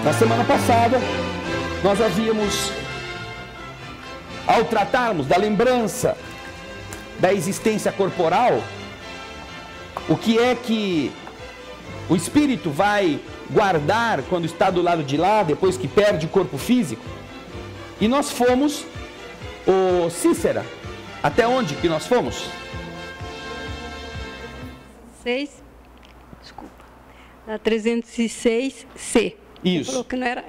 Na semana passada, nós havíamos, ao tratarmos da lembrança da existência corporal, o que é que o espírito vai guardar quando está do lado de lá, depois que perde o corpo físico. E nós fomos, o Cícera, até onde que nós fomos? 306C. Isso. Falou que não era...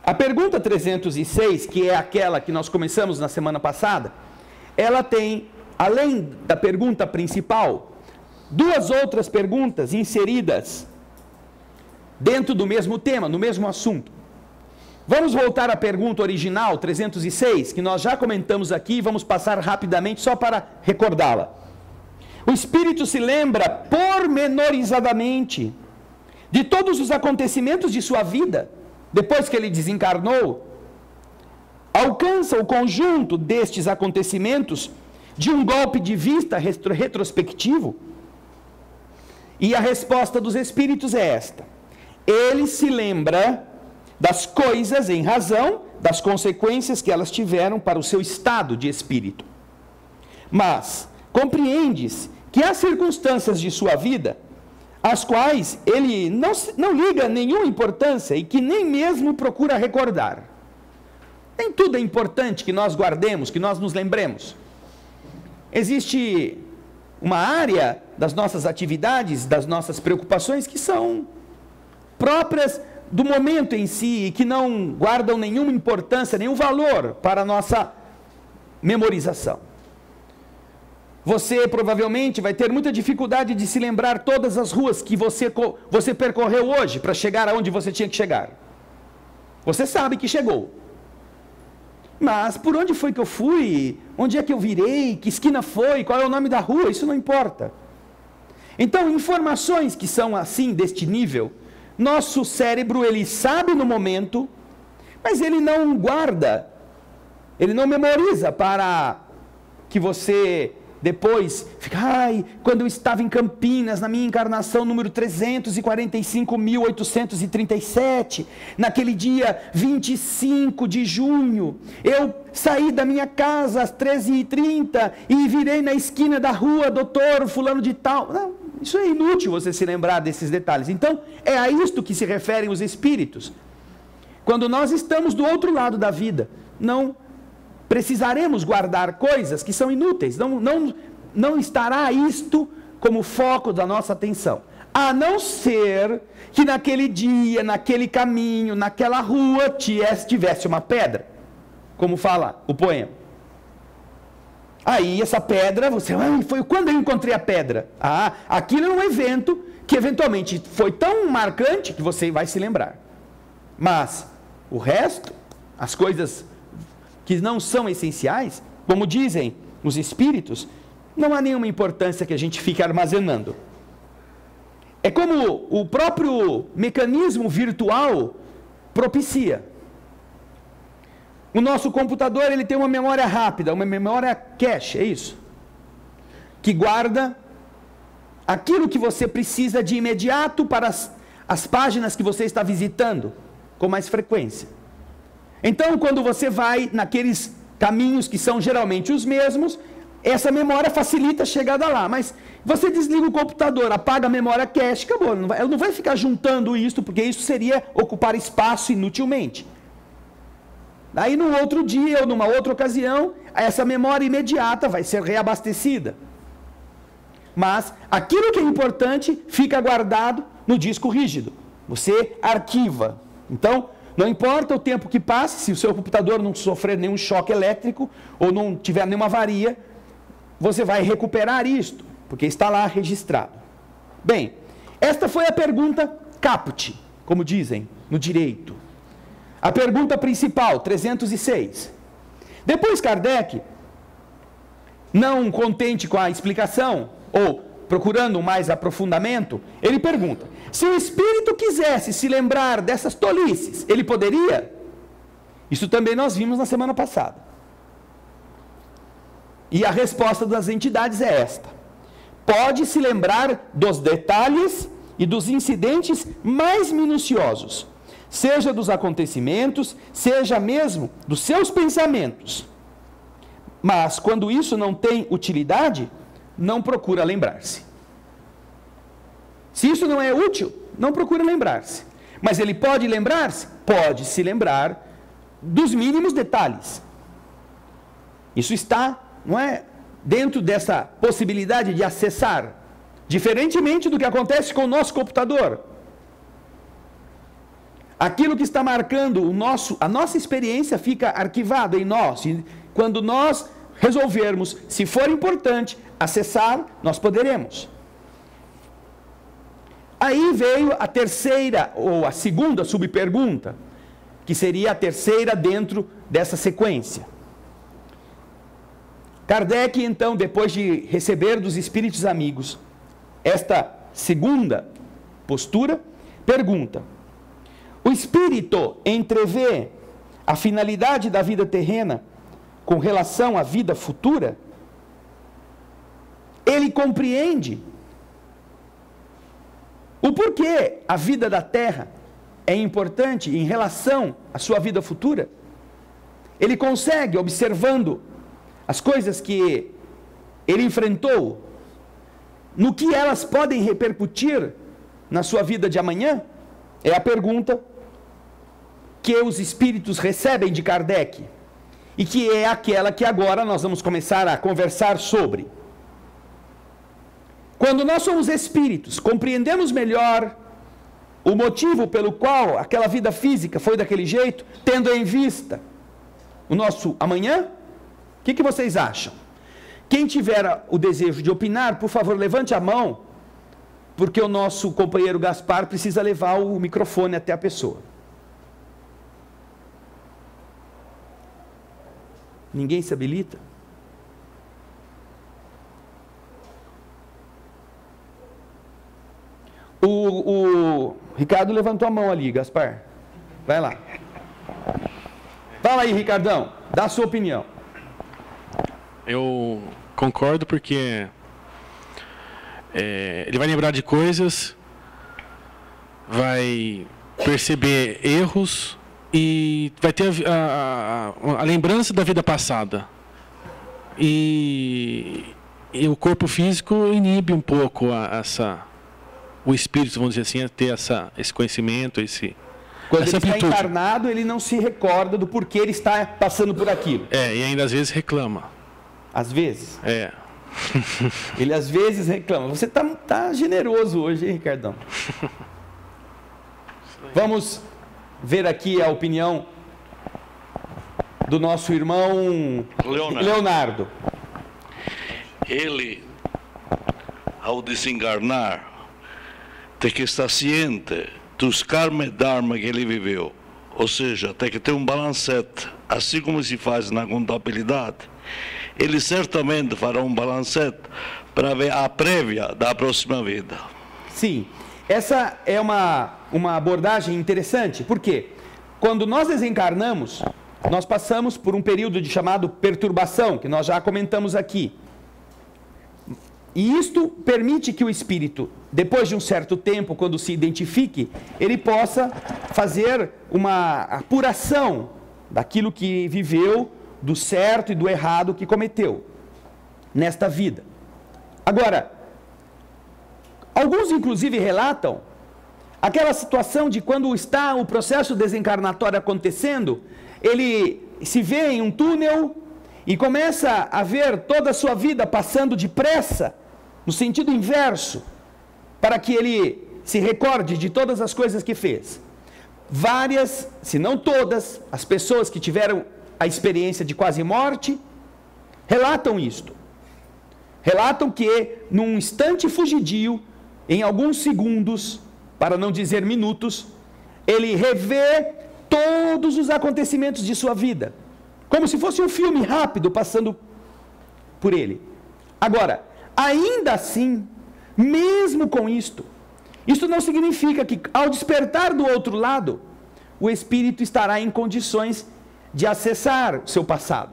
A pergunta 306, que é aquela que nós começamos na semana passada, ela tem, além da pergunta principal, duas outras perguntas inseridas dentro do mesmo tema, no mesmo assunto. Vamos voltar à pergunta original, 306, que nós já comentamos aqui, e vamos passar rapidamente só para recordá-la. O espírito se lembra pormenorizadamente de todos os acontecimentos de sua vida, depois que ele desencarnou, alcança o conjunto destes acontecimentos de um golpe de vista retrospectivo? E a resposta dos espíritos é esta: ele se lembra das coisas em razão das consequências que elas tiveram para o seu estado de espírito. Mas compreendes que há circunstâncias de sua vida às quais ele não liga nenhuma importância e que nem mesmo procura recordar. Nem tudo é importante que nós guardemos, que nós nos lembremos. Existe uma área das nossas atividades, das nossas preocupações que são próprias do momento em si e que não guardam nenhuma importância, nenhum valor para a nossa memorização. Você provavelmente vai ter muita dificuldade de se lembrar todas as ruas que você percorreu hoje para chegar aonde você tinha que chegar. Você sabe que chegou. Mas por onde foi que eu fui? Onde é que eu virei? Que esquina foi? Qual é o nome da rua? Isso não importa. Então, informações que são assim, deste nível, nosso cérebro, ele sabe no momento, mas ele não guarda, ele não memoriza para que você depois fica, quando eu estava em Campinas, na minha encarnação número 345.837, naquele dia 25 de junho, eu saí da minha casa às 13h30 e virei na esquina da rua, doutor fulano de tal. Não, isso é inútil você se lembrar desses detalhes. Então, é a isto que se referem os espíritos. Quando nós estamos do outro lado da vida, não precisaremos guardar coisas que são inúteis, não estará isto como foco da nossa atenção, a não ser que naquele dia, naquele caminho, naquela rua tivesse uma pedra, como fala o poema. Aí essa pedra, foi quando eu encontrei a pedra? Aquilo é um evento que eventualmente foi tão marcante que você vai se lembrar. Mas o resto, as coisas que não são essenciais, como dizem os espíritos, não há nenhuma importância que a gente fique armazenando. É como o próprio mecanismo virtual propicia. O nosso computador, ele tem uma memória rápida, uma memória cache, é isso? Que guarda aquilo que você precisa de imediato para as páginas que você está visitando com mais frequência. Então, quando você vai naqueles caminhos que são geralmente os mesmos, essa memória facilita a chegada lá. Mas você desliga o computador, apaga a memória cache, acabou. Ela não vai ficar juntando isso, porque isso seria ocupar espaço inutilmente. Aí, num outro dia ou numa outra ocasião, essa memória imediata vai ser reabastecida. Mas aquilo que é importante fica guardado no disco rígido. Você arquiva. Então, não importa o tempo que passe, se o seu computador não sofrer nenhum choque elétrico ou não tiver nenhuma avaria, você vai recuperar isto, porque está lá registrado. Bem, esta foi a pergunta caput, como dizem no direito. A pergunta principal, 306. Depois Kardec, não contente com a explicação, ou procurando mais aprofundamento, ele pergunta: se o espírito quisesse se lembrar dessas tolices, ele poderia? Isso também nós vimos na semana passada. E a resposta das entidades é esta: pode se lembrar dos detalhes e dos incidentes mais minuciosos, seja dos acontecimentos, seja mesmo dos seus pensamentos. Mas, quando isso não tem utilidade, não procura lembrar-se. Se isso não é útil, não procura lembrar-se. Mas ele pode lembrar-se? Pode se lembrar dos mínimos detalhes. Isso está, não é, dentro dessa possibilidade de acessar, diferentemente do que acontece com o nosso computador. Aquilo que está marcando a nossa experiência fica arquivado em nós. E quando nós resolvermos, se for importante, acessar, nós poderemos. Aí veio a terceira, ou a segunda subpergunta, que seria a terceira dentro dessa sequência. Kardec, então, depois de receber dos espíritos amigos esta segunda postura, pergunta: o espírito entrevê a finalidade da vida terrena com relação à vida futura? Ele compreende o porquê a vida da Terra é importante em relação à sua vida futura? Ele consegue, observando as coisas que ele enfrentou, no que elas podem repercutir na sua vida de amanhã? É a pergunta que os espíritos recebem de Kardec, e que é aquela que agora nós vamos começar a conversar sobre. Quando nós somos espíritos, compreendemos melhor o motivo pelo qual aquela vida física foi daquele jeito, tendo em vista o nosso amanhã? O que vocês acham? Quem tiver o desejo de opinar, por favor, levante a mão, porque o nosso companheiro Gaspar precisa levar o microfone até a pessoa. Ninguém se habilita? O Ricardo levantou a mão ali, Gaspar. Vai lá. Fala aí, Ricardão. Dá a sua opinião. Eu concordo porque ele vai lembrar de coisas, vai perceber erros e vai ter a lembrança da vida passada. E o corpo físico inibe um pouco o espírito, vamos dizer assim, a ter esse conhecimento, quando ele está encarnado, ele não se recorda do porquê ele está passando por aquilo. E ainda às vezes reclama. Às vezes? Ele às vezes reclama. Você tá generoso hoje, hein, Ricardão? Vamos ver aqui a opinião do nosso irmão Leonardo. Ele, ao desencarnar, tem que estar ciente dos karma e dharma que ele viveu. Ou seja, tem que ter um balancete. Assim como se faz na contabilidade, ele certamente fará um balancete para ver a prévia da próxima vida. Sim, essa é uma abordagem interessante, porque quando nós desencarnamos, nós passamos por um período chamado perturbação, que nós já comentamos aqui. E isto permite que o espírito, depois de um certo tempo, quando se identifique, ele possa fazer uma apuração daquilo que viveu, do certo e do errado que cometeu nesta vida. Agora, alguns inclusive relatam aquela situação de quando está o processo desencarnatório acontecendo, ele se vê em um túnel e começa a ver toda a sua vida passando depressa, no sentido inverso, para que ele se recorde de todas as coisas que fez. Várias, se não todas, as pessoas que tiveram a experiência de quase morte, relatam isto. Relatam que, num instante fugidio, em alguns segundos, para não dizer minutos, ele revê todos os acontecimentos de sua vida, como se fosse um filme rápido passando por ele. Agora, ainda assim, mesmo com isto não significa que, ao despertar do outro lado, o espírito estará em condições de acessar o seu passado.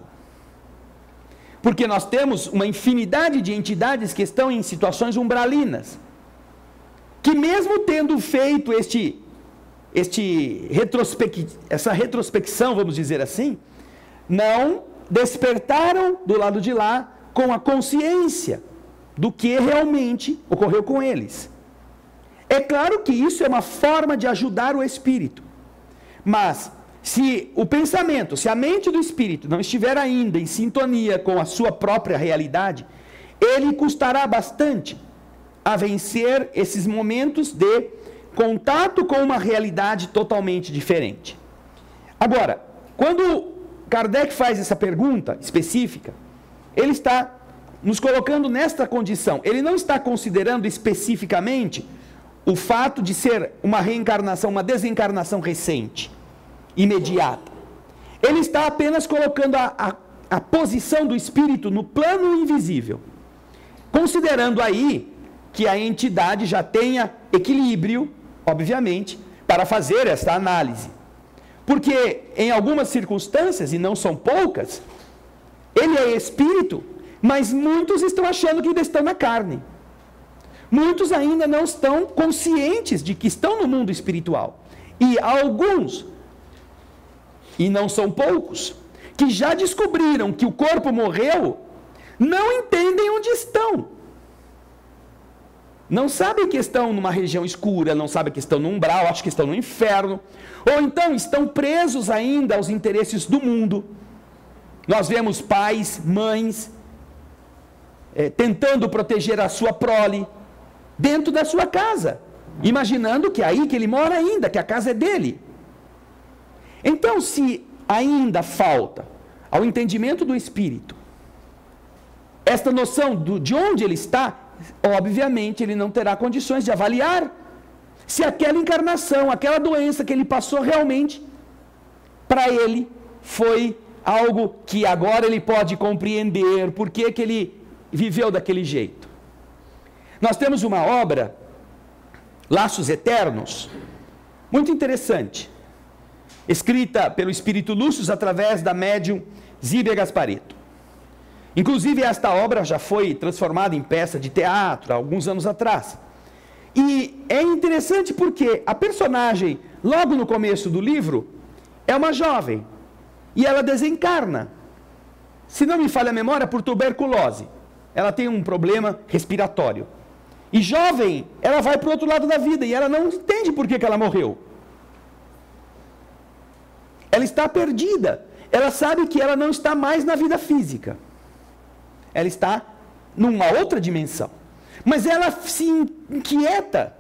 Porque nós temos uma infinidade de entidades que estão em situações umbralinas, que mesmo tendo feito essa retrospecção, vamos dizer assim, não despertaram do lado de lá com a consciência do que realmente ocorreu com eles. É claro que isso é uma forma de ajudar o espírito, mas se o pensamento, se a mente do espírito não estiver ainda em sintonia com a sua própria realidade, ele custará bastante a vencer esses momentos de contato com uma realidade totalmente diferente. Agora, quando Kardec faz essa pergunta específica, ele está nos colocando nesta condição. Ele não está considerando especificamente o fato de ser uma reencarnação, uma desencarnação recente, imediata. Ele está apenas colocando a posição do espírito no plano invisível, considerando aí que a entidade já tenha equilíbrio, obviamente, para fazer esta análise. Porque em algumas circunstâncias, e não são poucas, ele é espírito, mas muitos estão achando que ainda estão na carne. Muitos ainda não estão conscientes de que estão no mundo espiritual. E alguns, e não são poucos, que já descobriram que o corpo morreu, não entendem onde estão. Não sabem que estão numa região escura, não sabem que estão no umbral, acham que estão no inferno, ou então estão presos ainda aos interesses do mundo. Nós vemos pais, mães, tentando proteger a sua prole, dentro da sua casa, imaginando que é aí que ele mora ainda, que a casa é dele. Então, se ainda falta ao entendimento do espírito esta noção de onde ele está, obviamente ele não terá condições de avaliar se aquela encarnação, aquela doença que ele passou realmente, para ele foi algo que agora ele pode compreender, por que ele viveu daquele jeito. Nós temos uma obra, Laços Eternos, muito interessante, escrita pelo Espírito Lúcio através da médium Zíbia Gasparetto. Inclusive, esta obra já foi transformada em peça de teatro há alguns anos atrás. E é interessante porque a personagem, logo no começo do livro, é uma jovem. E ela desencarna. Se não me falha a memória, por tuberculose. Ela tem um problema respiratório. E jovem, ela vai para o outro lado da vida e ela não entende por que ela morreu. Ela está perdida. Ela sabe que ela não está mais na vida física. Ela está numa outra dimensão. Mas ela se inquieta,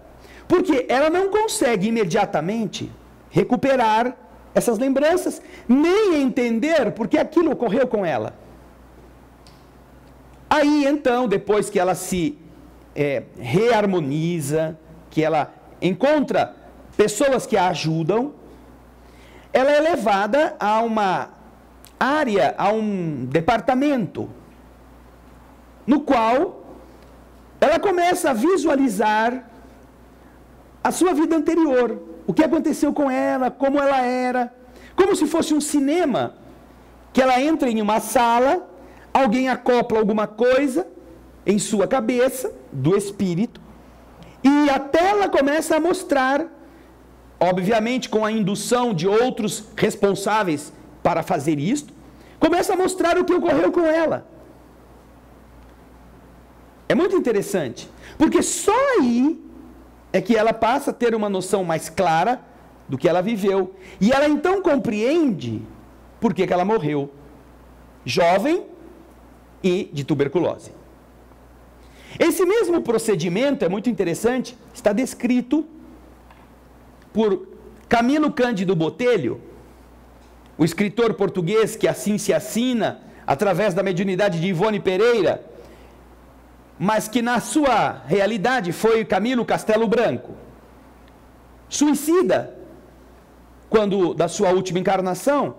porque ela não consegue imediatamente recuperar essas lembranças, nem entender por que aquilo ocorreu com ela. Aí, então, depois que ela se reharmoniza, que ela encontra pessoas que a ajudam, ela é levada a uma área, a um departamento, no qual ela começa a visualizar a sua vida anterior, o que aconteceu com ela, como ela era, como se fosse um cinema, que ela entra em uma sala, alguém acopla alguma coisa em sua cabeça, do espírito, e a tela começa a mostrar, obviamente com a indução de outros responsáveis para fazer isto, começa a mostrar o que ocorreu com ela. É muito interessante, porque só aí é que ela passa a ter uma noção mais clara do que ela viveu. E ela então compreende por que ela morreu, jovem e de tuberculose. Esse mesmo procedimento é muito interessante, está descrito por Camilo Cândido Botelho, o escritor português que assim se assina através da mediunidade de Ivone Pereira, mas que na sua realidade foi Camilo Castelo Branco, suicida, quando da sua última encarnação,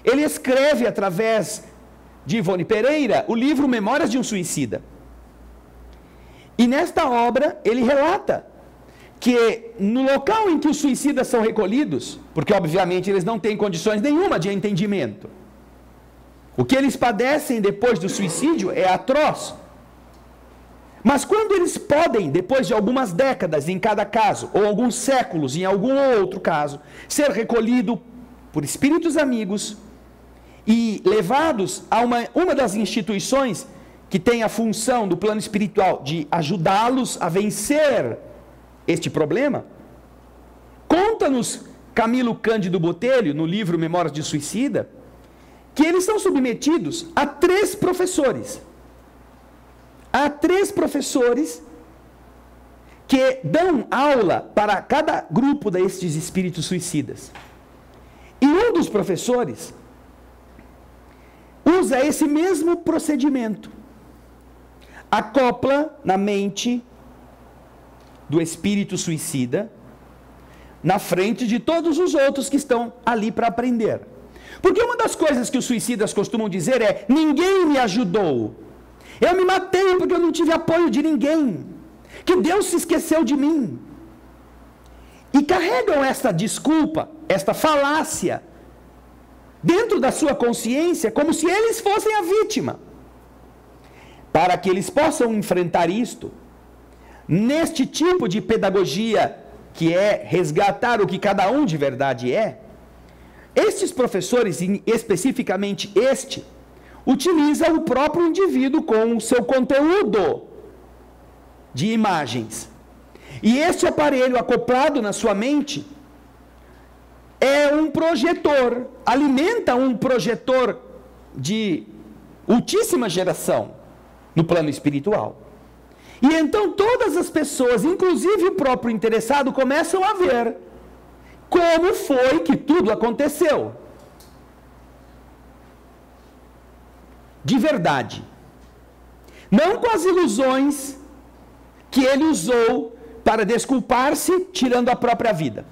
ele escreve através de Ivone Pereira o livro Memórias de um Suicida. E nesta obra ele relata que no local em que os suicidas são recolhidos, porque obviamente eles não têm condições nenhuma de entendimento, o que eles padecem depois do suicídio é atroz. Mas quando eles podem, depois de algumas décadas em cada caso, ou alguns séculos em algum outro caso, ser recolhido por espíritos amigos e levados a uma das instituições que tem a função do plano espiritual de ajudá-los a vencer este problema, conta-nos Camilo Cândido Botelho, no livro Memórias de Suicida, que eles são submetidos a 3 professores. Há 3 professores que dão aula para cada grupo destes espíritos suicidas. E um dos professores usa esse mesmo procedimento. Acopla na mente do espírito suicida, na frente de todos os outros que estão ali para aprender. Porque uma das coisas que os suicidas costumam dizer é: ninguém me ajudou. Eu me matei porque eu não tive apoio de ninguém. Que Deus se esqueceu de mim. E carregam esta desculpa, esta falácia, dentro da sua consciência, como se eles fossem a vítima. Para que eles possam enfrentar isto, neste tipo de pedagogia, que é resgatar o que cada um de verdade é, estes professores, especificamente este, utiliza o próprio indivíduo com o seu conteúdo de imagens. E este aparelho acoplado na sua mente é um projetor, alimenta um projetor de ultíssima geração no plano espiritual. E então todas as pessoas, inclusive o próprio interessado, começam a ver como foi que tudo aconteceu. De verdade. Não com as ilusões que ele usou para desculpar-se, tirando a própria vida.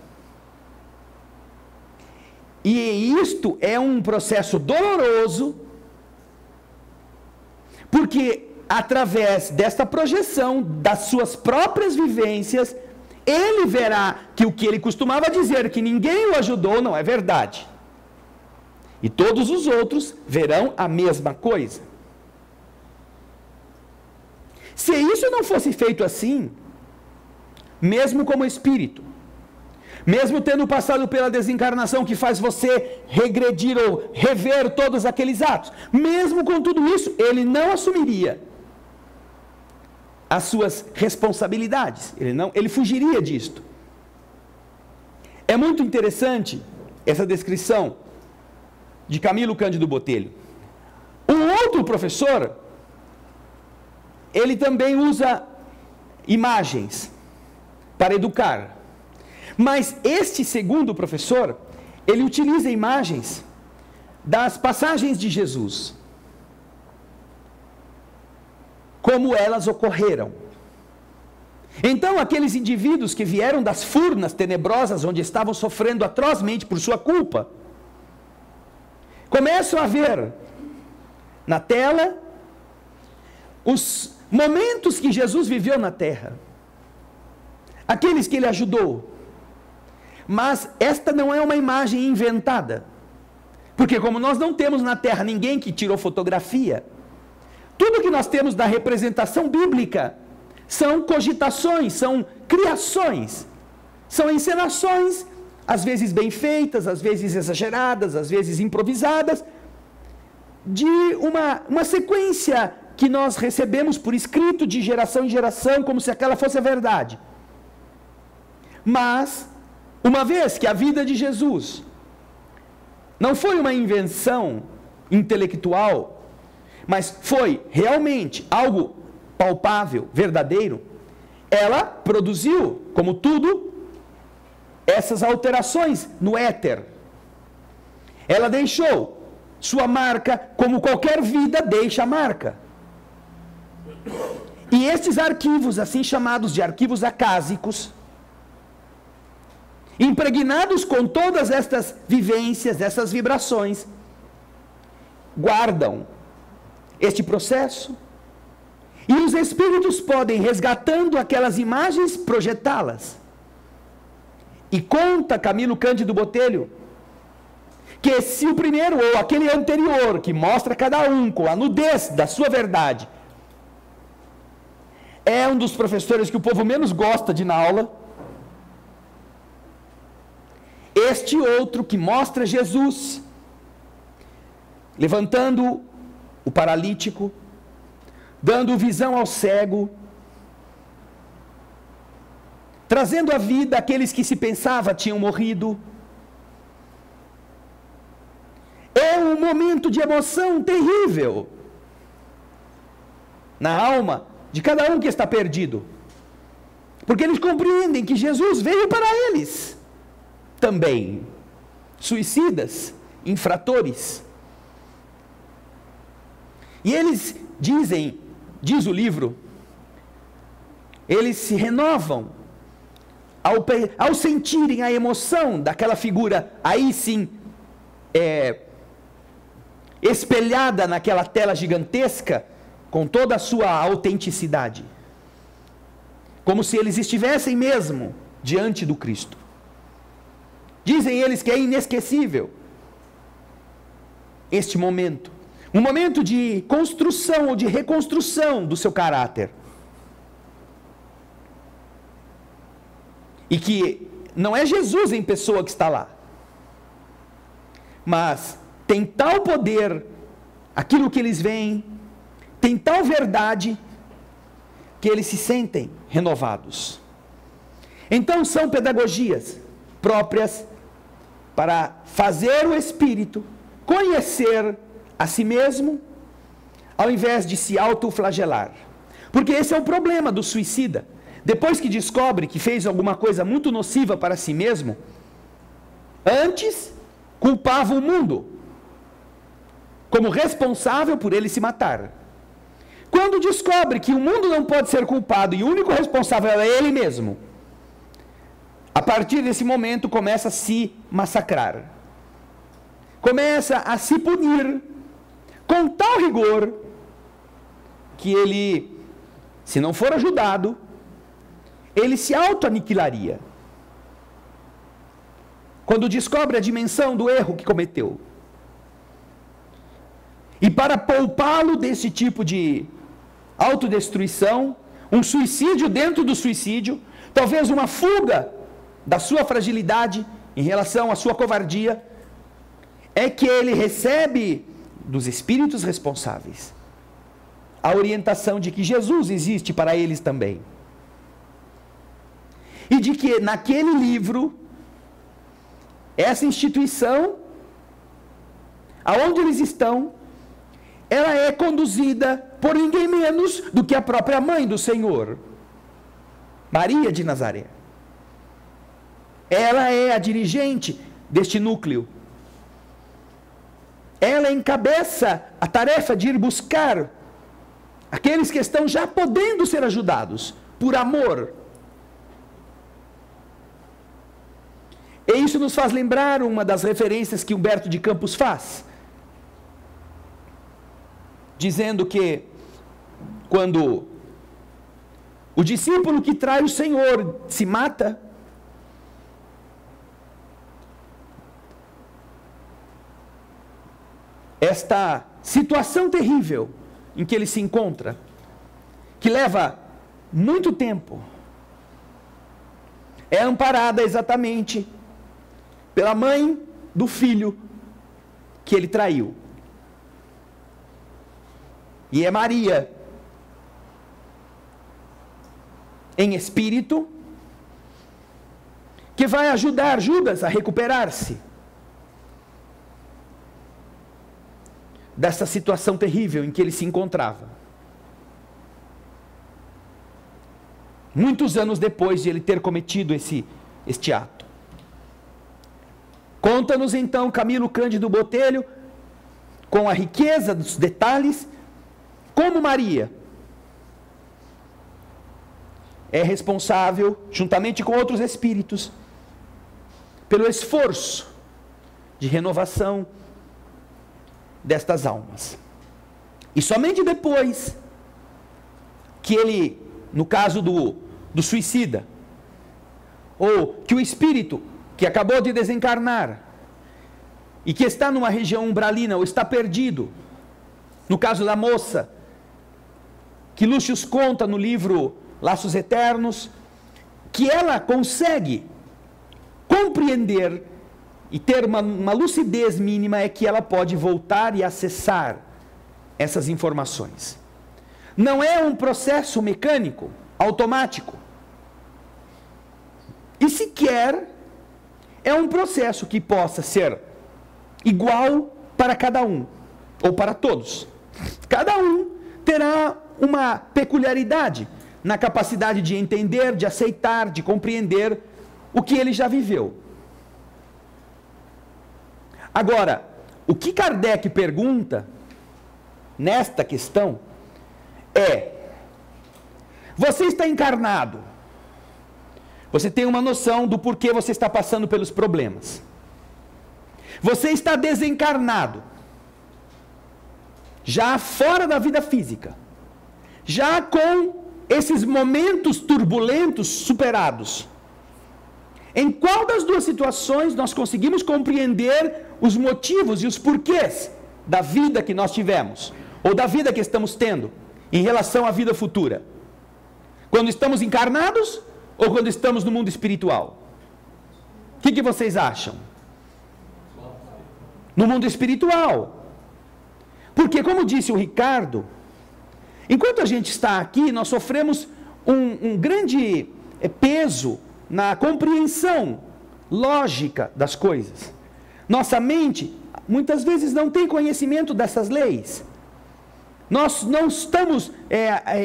E isto é um processo doloroso, porque através desta projeção das suas próprias vivências, ele verá que o que ele costumava dizer, que ninguém o ajudou, não é verdade. E todos os outros verão a mesma coisa. Se isso não fosse feito assim, mesmo como espírito, mesmo tendo passado pela desencarnação que faz você regredir ou rever todos aqueles atos, mesmo com tudo isso, ele não assumiria as suas responsabilidades, ele fugiria disto. É muito interessante essa descrição de Camilo Cândido Botelho. Um outro professor, ele também usa imagens para educar. Mas este segundo professor, ele utiliza imagens das passagens de Jesus, como elas ocorreram. Então, aqueles indivíduos que vieram das furnas tenebrosas, onde estavam sofrendo atrozmente por sua culpa, começam a ver na tela os momentos que Jesus viveu na terra, aqueles que ele ajudou. Mas esta não é uma imagem inventada, porque como nós não temos na terra ninguém que tirou fotografia, tudo que nós temos da representação bíblica são cogitações, são criações, são encenações, às vezes bem feitas, às vezes exageradas, às vezes improvisadas, de uma sequência que nós recebemos por escrito de geração em geração, como se aquela fosse a verdade. Mas, uma vez que a vida de Jesus não foi uma invenção intelectual, mas foi realmente algo palpável, verdadeiro, ela produziu, como tudo, essas alterações no éter. Ela deixou sua marca, como qualquer vida deixa a marca. E estes arquivos, assim chamados de arquivos acásicos, impregnados com todas estas vivências, essas vibrações, guardam este processo, e os espíritos podem, resgatando aquelas imagens, projetá-las. E conta Camilo Cândido Botelho que se o primeiro ou aquele anterior, que mostra cada um com a nudez da sua verdade, é um dos professores que o povo menos gosta de ir na aula. Este outro que mostra Jesus levantando o paralítico, dando visão ao cego, trazendo à vida aqueles que se pensava tinham morrido. É um momento de emoção terrível na alma de cada um que está perdido, porque eles compreendem que Jesus veio para eles também, suicidas, infratores. E eles dizem, diz o livro, eles se renovam ao sentirem a emoção daquela figura, aí sim, espelhada naquela tela gigantesca, com toda a sua autenticidade. Como se eles estivessem mesmo diante do Cristo. Dizem eles que é inesquecível este momento. Um momento de construção ou de reconstrução do seu caráter. E que não é Jesus em pessoa que está lá. Mas tem tal poder, aquilo que eles veem, tem tal verdade, que eles se sentem renovados. Então são pedagogias próprias para fazer o espírito conhecer a si mesmo, ao invés de se autoflagelar. Porque esse é o problema do suicida. Depois que descobre que fez alguma coisa muito nociva para si mesmo, antes culpava o mundo como responsável por ele se matar. Quando descobre que o mundo não pode ser culpado e o único responsável é ele mesmo, a partir desse momento começa a se massacrar. Começa a se punir com tal rigor que ele, se não for ajudado, ele se auto-aniquilaria. Quando descobre a dimensão do erro que cometeu. E para poupá-lo desse tipo de autodestruição, um suicídio dentro do suicídio, talvez uma fuga da sua fragilidade em relação à sua covardia, é que ele recebe dos espíritos responsáveis a orientação de que Jesus existe para eles também. E de que naquele livro, essa instituição, aonde eles estão, ela é conduzida por ninguém menos do que a própria mãe do Senhor, Maria de Nazaré. Ela é a dirigente deste núcleo. Ela encabeça a tarefa de ir buscar aqueles que estão já podendo ser ajudados, por amor. E isso nos faz lembrar uma das referências que Humberto de Campos faz, dizendo que quando o discípulo que trai o Senhor se mata, esta situação terrível em que ele se encontra, que leva muito tempo, é amparada exatamente pela mãe do filho que ele traiu. E é Maria, em espírito, que vai ajudar Judas a recuperar-se dessa situação terrível em que ele se encontrava. Muitos anos depois de ele ter cometido este ato. Conta-nos então Camilo Cândido Botelho, com a riqueza dos detalhes, como Maria é responsável, juntamente com outros espíritos, pelo esforço de renovação destas almas. E somente depois que ele, no caso do suicida, ou que o espírito que acabou de desencarnar e que está numa região umbralina ou está perdido, no caso da moça que Lucius conta no livro Laços Eternos, que ela consegue compreender e ter uma lucidez mínima, é que ela pode voltar e acessar essas informações. Não é um processo mecânico, automático. E sequer é um processo que possa ser igual para cada um, ou para todos. Cada um terá uma peculiaridade na capacidade de entender, de aceitar, de compreender o que ele já viveu. Agora, o que Kardec pergunta nesta questão é: você está encarnado, você tem uma noção do porquê você está passando pelos problemas. Você está desencarnado, já fora da vida física, já com esses momentos turbulentos superados. Em qual das duas situações nós conseguimos compreender os motivos e os porquês da vida que nós tivemos, ou da vida que estamos tendo, em relação à vida futura? Quando estamos encarnados ou quando estamos no mundo espiritual? O que vocês acham? No mundo espiritual. Porque, como disse o Ricardo, enquanto a gente está aqui, nós sofremos um grande peso na compreensão lógica das coisas. Nossa mente, muitas vezes, não tem conhecimento dessas leis. Nós não estamos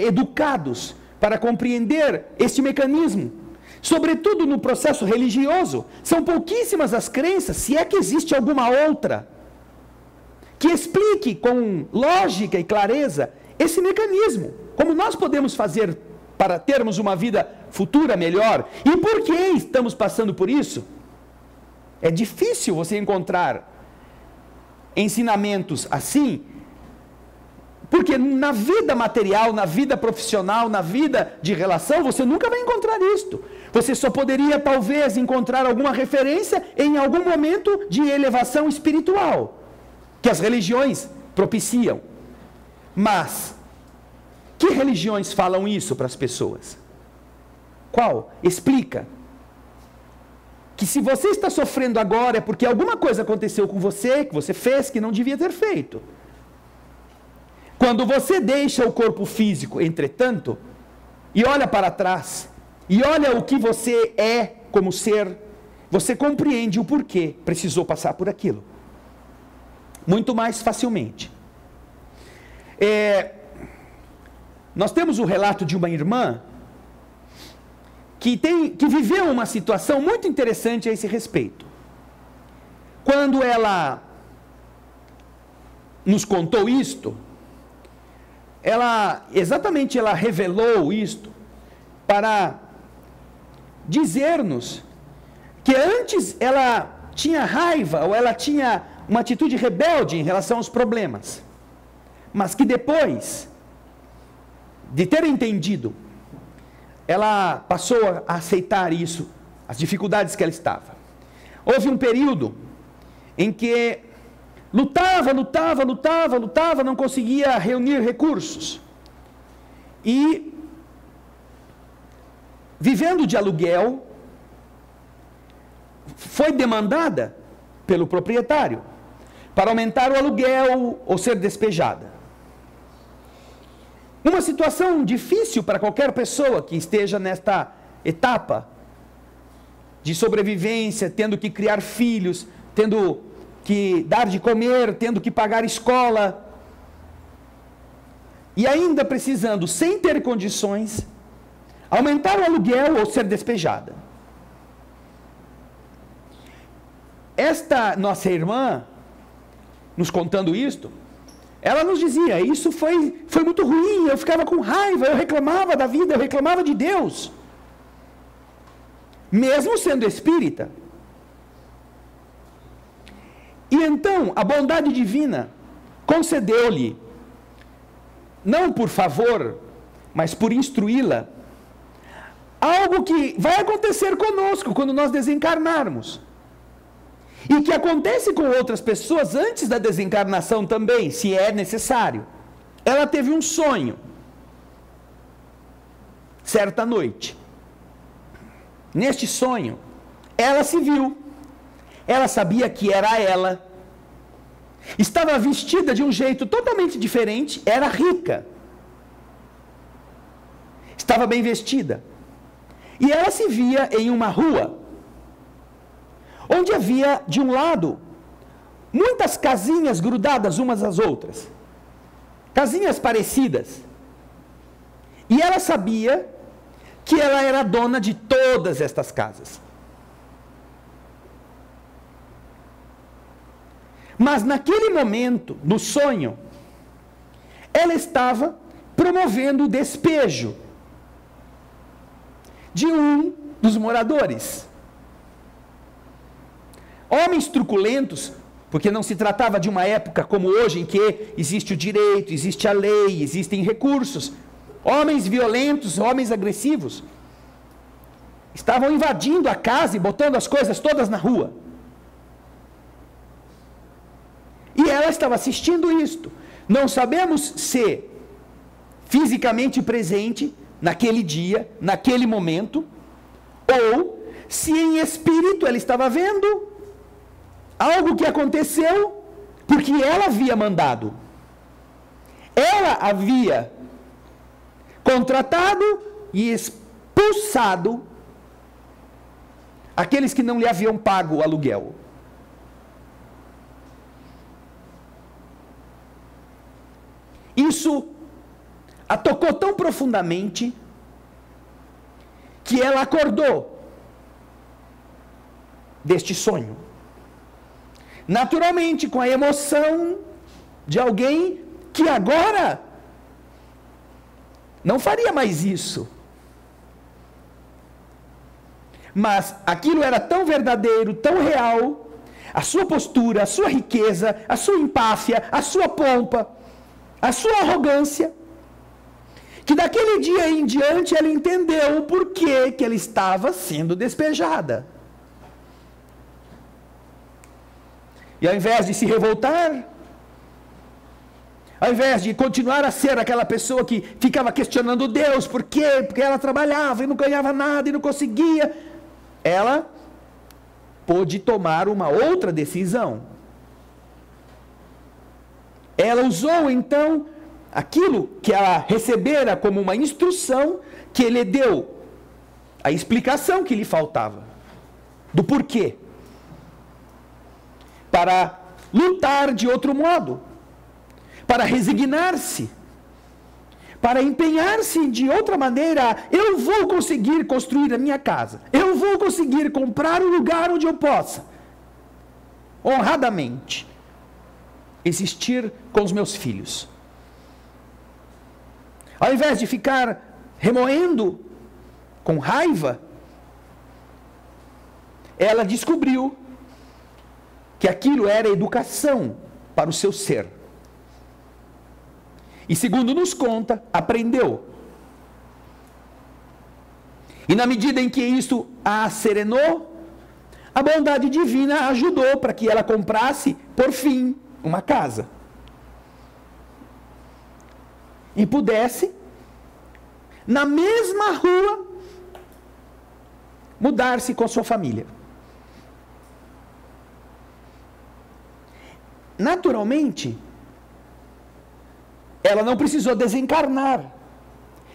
educados para compreender este mecanismo. Sobretudo no processo religioso, são pouquíssimas as crenças, se é que existe alguma outra, que explique com lógica e clareza esse mecanismo. Como nós podemos fazer para termos uma vida futura melhor? E por que estamos passando por isso? É difícil você encontrar ensinamentos assim, porque na vida material, na vida profissional, na vida de relação, você nunca vai encontrar isto. Você só poderia, talvez, encontrar alguma referência em algum momento de elevação espiritual, que as religiões propiciam. Mas, que religiões falam isso para as pessoas? Qual? Explica. Que se você está sofrendo agora é porque alguma coisa aconteceu com você, que você fez, que não devia ter feito. Quando você deixa o corpo físico, entretanto, e olha para trás, e olha o que você é como ser, você compreende o porquê precisou passar por aquilo. Muito mais facilmente. Nós temos o relato de uma irmã que viveu uma situação muito interessante a esse respeito. Quando ela nos contou isto, ela revelou isto para dizer-nos que antes ela tinha raiva, ou ela tinha uma atitude rebelde em relação aos problemas, mas que depois de ter entendido, ela passou a aceitar isso, as dificuldades que ela estava. Houve um período em que lutava, não conseguia reunir recursos. E, vivendo de aluguel, foi demandada pelo proprietário para aumentar o aluguel ou ser despejada. Uma situação difícil para qualquer pessoa que esteja nesta etapa de sobrevivência, tendo que criar filhos, tendo que dar de comer, tendo que pagar escola, e ainda precisando, sem ter condições, aumentar o aluguel ou ser despejada. Esta nossa irmã, nos contando isto, ela nos dizia: isso foi muito ruim, eu ficava com raiva, eu reclamava da vida, eu reclamava de Deus, mesmo sendo espírita. E então a bondade divina concedeu-lhe, não por favor, mas por instruí-la, algo que vai acontecer conosco quando nós desencarnarmos, e que acontece com outras pessoas antes da desencarnação também, se é necessário. Ela teve um sonho, certa noite, neste sonho, ela se viu. Ela sabia que era ela. Estava vestida de um jeito totalmente diferente, era rica. Estava bem vestida. E ela se via em uma rua, onde havia, de um lado, muitas casinhas grudadas umas às outras. Casinhas parecidas. E ela sabia que ela era dona de todas estas casas. Mas naquele momento, no sonho, ela estava promovendo o despejo de um dos moradores. Homens truculentos, porque não se tratava de uma época como hoje, em que existe o direito, existe a lei, existem recursos. Homens violentos, homens agressivos, estavam invadindo a casa e botando as coisas todas na rua. E ela estava assistindo isto. Não sabemos se fisicamente presente naquele dia, naquele momento, ou se em espírito ela estava vendo algo que aconteceu porque ela havia mandado. Ela havia contratado e expulsado aqueles que não lhe haviam pago o aluguel. Isso a tocou tão profundamente que ela acordou deste sonho. Naturalmente, com a emoção de alguém que agora não faria mais isso. Mas aquilo era tão verdadeiro, tão real, a sua postura, a sua riqueza, a sua empáfia, a sua pompa, a sua arrogância, que daquele dia em diante ela entendeu o porquê que ela estava sendo despejada. E ao invés de se revoltar, ao invés de continuar a ser aquela pessoa que ficava questionando Deus, por quê? Porque ela trabalhava e não ganhava nada e não conseguia, ela pôde tomar uma outra decisão. Ela usou então aquilo que ela recebera como uma instrução, que ele deu a explicação que lhe faltava, do porquê, para lutar de outro modo, para resignar-se, para empenhar-se de outra maneira. Eu vou conseguir construir a minha casa, eu vou conseguir comprar um lugar onde eu possa honradamente existir com os meus filhos. Ao invés de ficar remoendo com raiva, ela descobriu que aquilo era educação para o seu ser. E segundo nos conta, aprendeu. E na medida em que isso a serenou, a bondade divina ajudou para que ela comprasse, por fim, uma casa. E pudesse, na mesma rua, mudar-se com a sua família. Naturalmente, ela não precisou desencarnar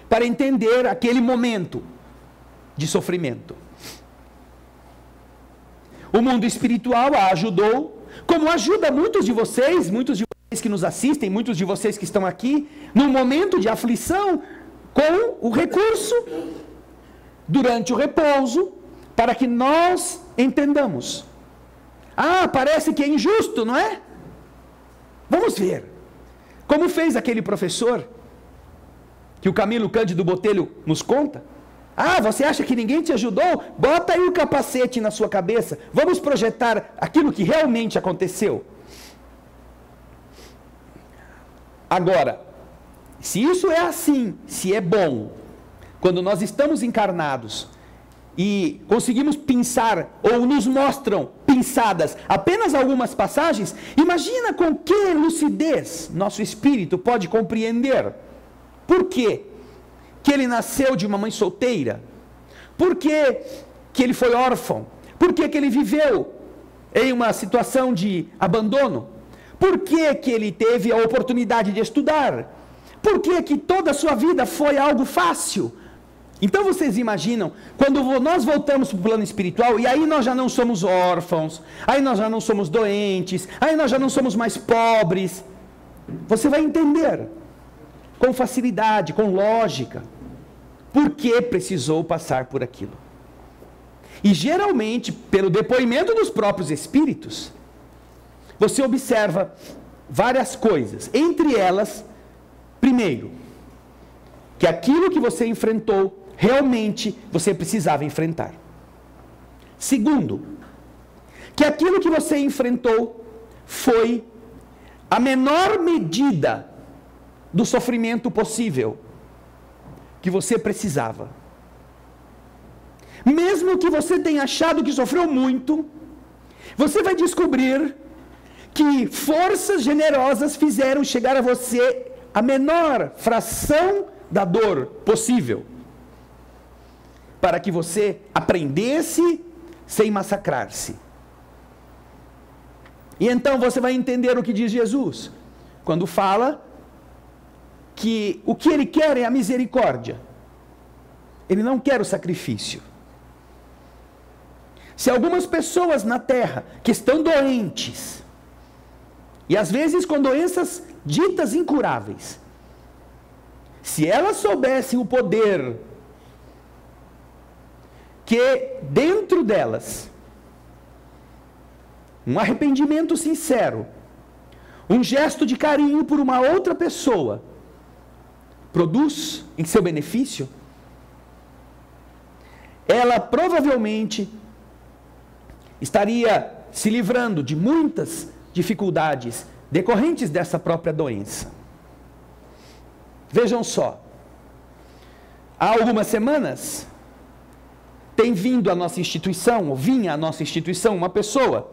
para entender aquele momento de sofrimento. O mundo espiritual a ajudou, como ajuda muitos de vocês que nos assistem, muitos de vocês que estão aqui, num momento de aflição, com o recurso, durante o repouso, para que nós entendamos. Ah, parece que é injusto, não é? Vamos ver. Como fez aquele professor, que o Camilo Cândido Botelho nos conta. Ah, você acha que ninguém te ajudou? Bota aí o capacete na sua cabeça. Vamos projetar aquilo que realmente aconteceu. Agora, se isso é assim, se é bom, quando nós estamos encarnados e conseguimos pensar, ou nos mostram pinçadas apenas algumas passagens, imagina com que lucidez nosso espírito pode compreender por quê que ele nasceu de uma mãe solteira? Por que que ele foi órfão? Por que que ele viveu em uma situação de abandono? Por que que ele teve a oportunidade de estudar? Por que que toda a sua vida foi algo fácil? Então vocês imaginam, quando nós voltamos para o plano espiritual, e aí nós já não somos órfãos, aí nós já não somos doentes, aí nós já não somos mais pobres, você vai entender, com facilidade, com lógica, por que precisou passar por aquilo. E geralmente, pelo depoimento dos próprios espíritos, você observa várias coisas, entre elas, primeiro, que aquilo que você enfrentou, realmente você precisava enfrentar. Segundo, que aquilo que você enfrentou foi a menor medida do sofrimento possível que você precisava. Mesmo que você tenha achado que sofreu muito, você vai descobrir que forças generosas fizeram chegar a você a menor fração da dor possível, para que você aprendesse sem massacrar-se. E então você vai entender o que diz Jesus, quando fala que o que ele quer é a misericórdia. Ele não quer o sacrifício. Se algumas pessoas na terra que estão doentes, e às vezes com doenças ditas incuráveis, se elas soubessem o poder que dentro delas, um arrependimento sincero, um gesto de carinho por uma outra pessoa, produz em seu benefício, ela provavelmente estaria se livrando de muitas dificuldades decorrentes dessa própria doença. Vejam só, há algumas semanas, tem vindo à nossa instituição, ou vinha à nossa instituição, uma pessoa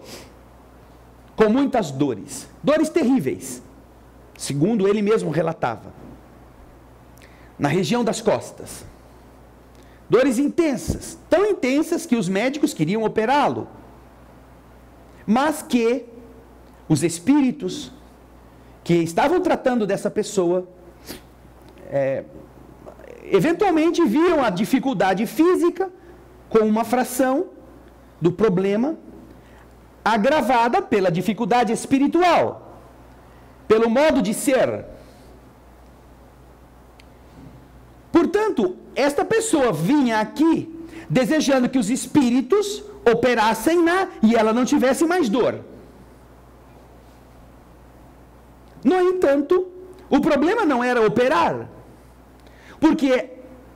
com muitas dores, dores terríveis, segundo ele mesmo relatava, na região das costas, dores intensas, tão intensas que os médicos queriam operá-lo, mas que os espíritos que estavam tratando dessa pessoa, eventualmente viam a dificuldade física com uma fração do problema, agravada pela dificuldade espiritual, pelo modo de ser. Portanto, esta pessoa vinha aqui desejando que os espíritos operassem-na e ela não tivesse mais dor. No entanto, o problema não era operar, porque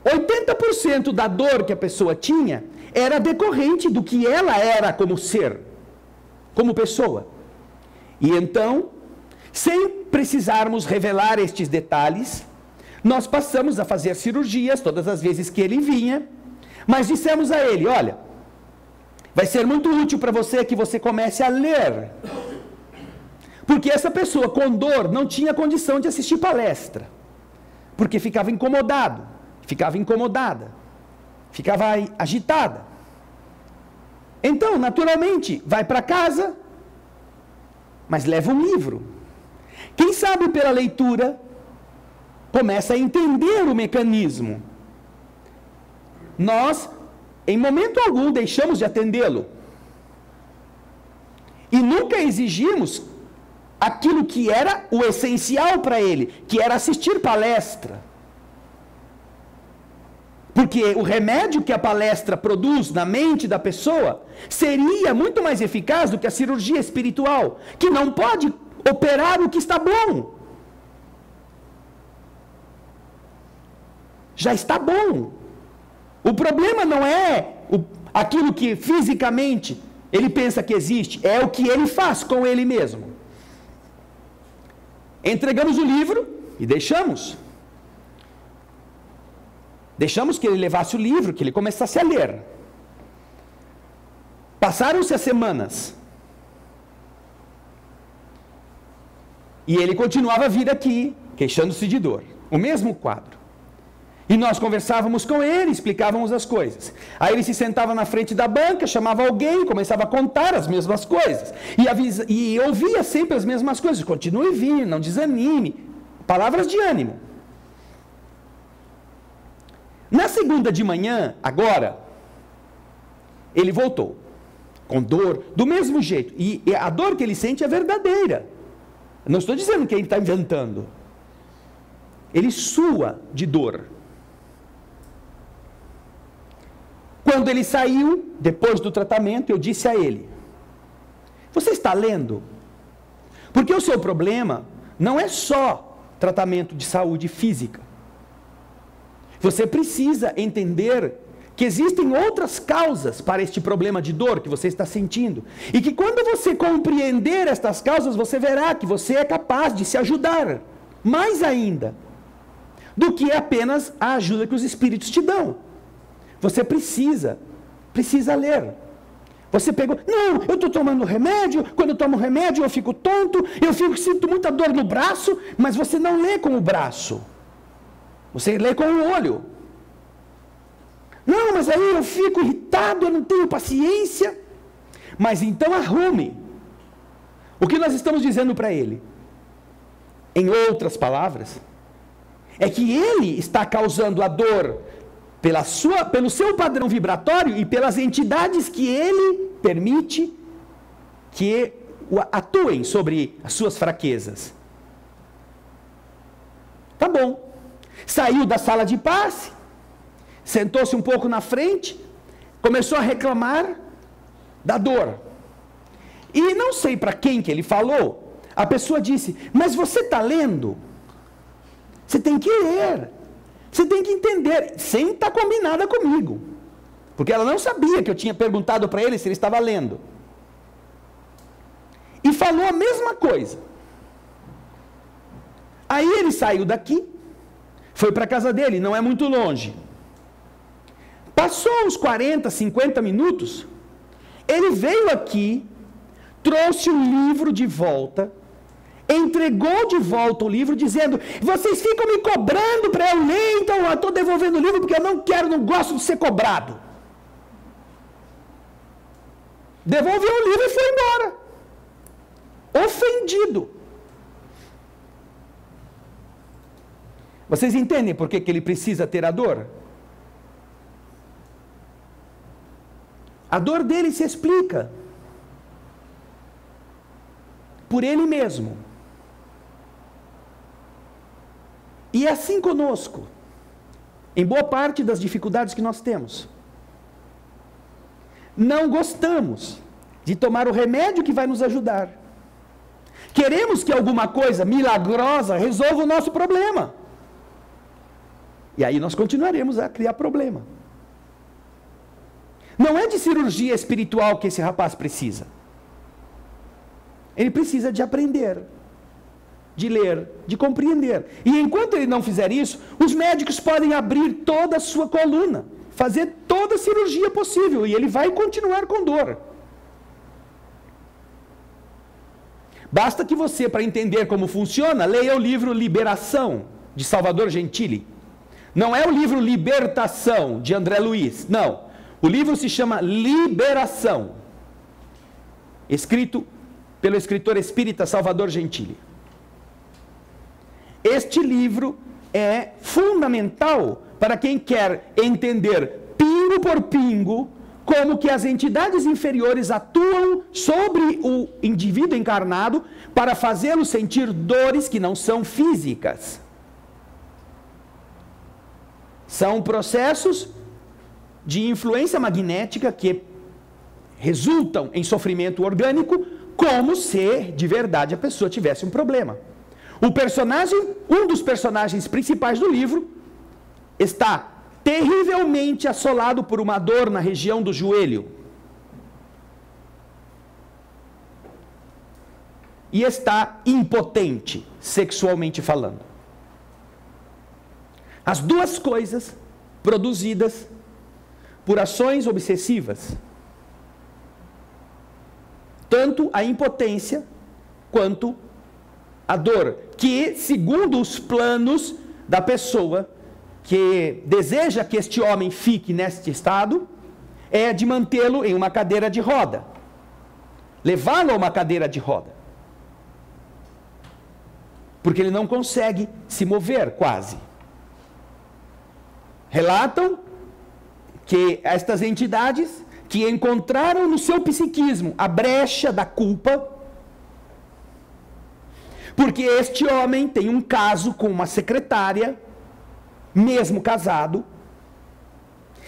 80% da dor que a pessoa tinha era decorrente do que ela era como ser, como pessoa. E então, sem precisarmos revelar estes detalhes, nós passamos a fazer cirurgias todas as vezes que ele vinha, mas dissemos a ele: olha, vai ser muito útil para você que você comece a ler, porque essa pessoa com dor não tinha condição de assistir palestra, porque ficava incomodado, ficava incomodada, ficava agitada. Então, naturalmente, vai para casa, mas leva um livro. Quem sabe pela leitura começa a entender o mecanismo. Nós, em momento algum, deixamos de atendê-lo. E nunca exigimos aquilo que era o essencial para ele, que era assistir palestra. Porque o remédio que a palestra produz na mente da pessoa seria muito mais eficaz do que a cirurgia espiritual, que não pode operar o que está bom. Já está bom. O problema não é aquilo que fisicamente ele pensa que existe, é o que ele faz com ele mesmo. Entregamos o livro e deixamos. Deixamos que ele levasse o livro, que ele começasse a ler. Passaram-se as semanas. E ele continuava a vir aqui, queixando-se de dor. O mesmo quadro. E nós conversávamos com ele, explicávamos as coisas. Aí ele se sentava na frente da banca, chamava alguém, começava a contar as mesmas coisas. E ouvia sempre as mesmas coisas. Continue vindo, não desanime. Palavras de ânimo. Na segunda de manhã, agora, ele voltou. Com dor, do mesmo jeito. E a dor que ele sente é verdadeira. Não estou dizendo que ele está inventando. Ele sua de dor. Quando ele saiu, depois do tratamento, eu disse a ele: você está lendo? Porque o seu problema não é só tratamento de saúde física. Você precisa entender que existem outras causas para este problema de dor que você está sentindo. E que quando você compreender estas causas, você verá que você é capaz de se ajudar, mais ainda, do que apenas a ajuda que os espíritos te dão. Você precisa ler. Você pegou, não, eu estou tomando remédio, quando eu tomo remédio eu fico tonto, sinto muita dor no braço, mas você não lê com o braço. Você lê com o olho. Não, mas aí eu fico irritado, eu não tenho paciência. Mas então arrume. O que nós estamos dizendo para ele? Em outras palavras, é que ele está causando a dor pelo seu padrão vibratório e pelas entidades que ele permite que atuem sobre as suas fraquezas. Tá bom. Saiu da sala de passe, sentou-se um pouco na frente, começou a reclamar da dor. E não sei para quem que ele falou, a pessoa disse: mas você está lendo? Você tem que ler. Você tem que entender, sem estar combinada comigo. Porque ela não sabia que eu tinha perguntado para ele se ele estava lendo. E falou a mesma coisa. Aí ele saiu daqui, foi para a casa dele, não é muito longe. Passou uns 40, 50 minutos, ele veio aqui, trouxe o livro de volta, entregou de volta o livro, dizendo: vocês ficam me cobrando para eu ler, então eu estou devolvendo o livro porque eu não gosto de ser cobrado. Devolveu o livro e foi embora. Ofendido. Vocês entendem por que ele precisa ter a dor? A dor dele se explica por ele mesmo. E é assim conosco, em boa parte das dificuldades que nós temos. Não gostamos de tomar o remédio que vai nos ajudar. Queremos que alguma coisa milagrosa resolva o nosso problema. E aí nós continuaremos a criar problema. Não é de cirurgia espiritual que esse rapaz precisa. Ele precisa de aprender, de ler, de compreender. E enquanto ele não fizer isso, os médicos podem abrir toda a sua coluna, fazer toda a cirurgia possível, e ele vai continuar com dor. Basta que você, para entender como funciona, leia o livro Liberação, de Salvador Gentili. Não é o livro Libertação, de André Luiz, não. O livro se chama Liberação, escrito pelo escritor espírita Salvador Gentili. Este livro é fundamental para quem quer entender pingo por pingo como que as entidades inferiores atuam sobre o indivíduo encarnado para fazê-lo sentir dores que não são físicas. São processos de influência magnética que resultam em sofrimento orgânico, como se de verdade a pessoa tivesse um problema. Um dos personagens principais do livro está terrivelmente assolado por uma dor na região do joelho. E está impotente, sexualmente falando. As duas coisas produzidas por ações obsessivas. Tanto a impotência quanto a dor, que, segundo os planos da pessoa, que deseja que este homem fique neste estado é de mantê-lo em uma cadeira de roda, levá-lo a uma cadeira de roda, porque ele não consegue se mover quase. Relatam que estas entidades que encontraram no seu psiquismo a brecha da culpa, porque este homem tem um caso com uma secretária, mesmo casado,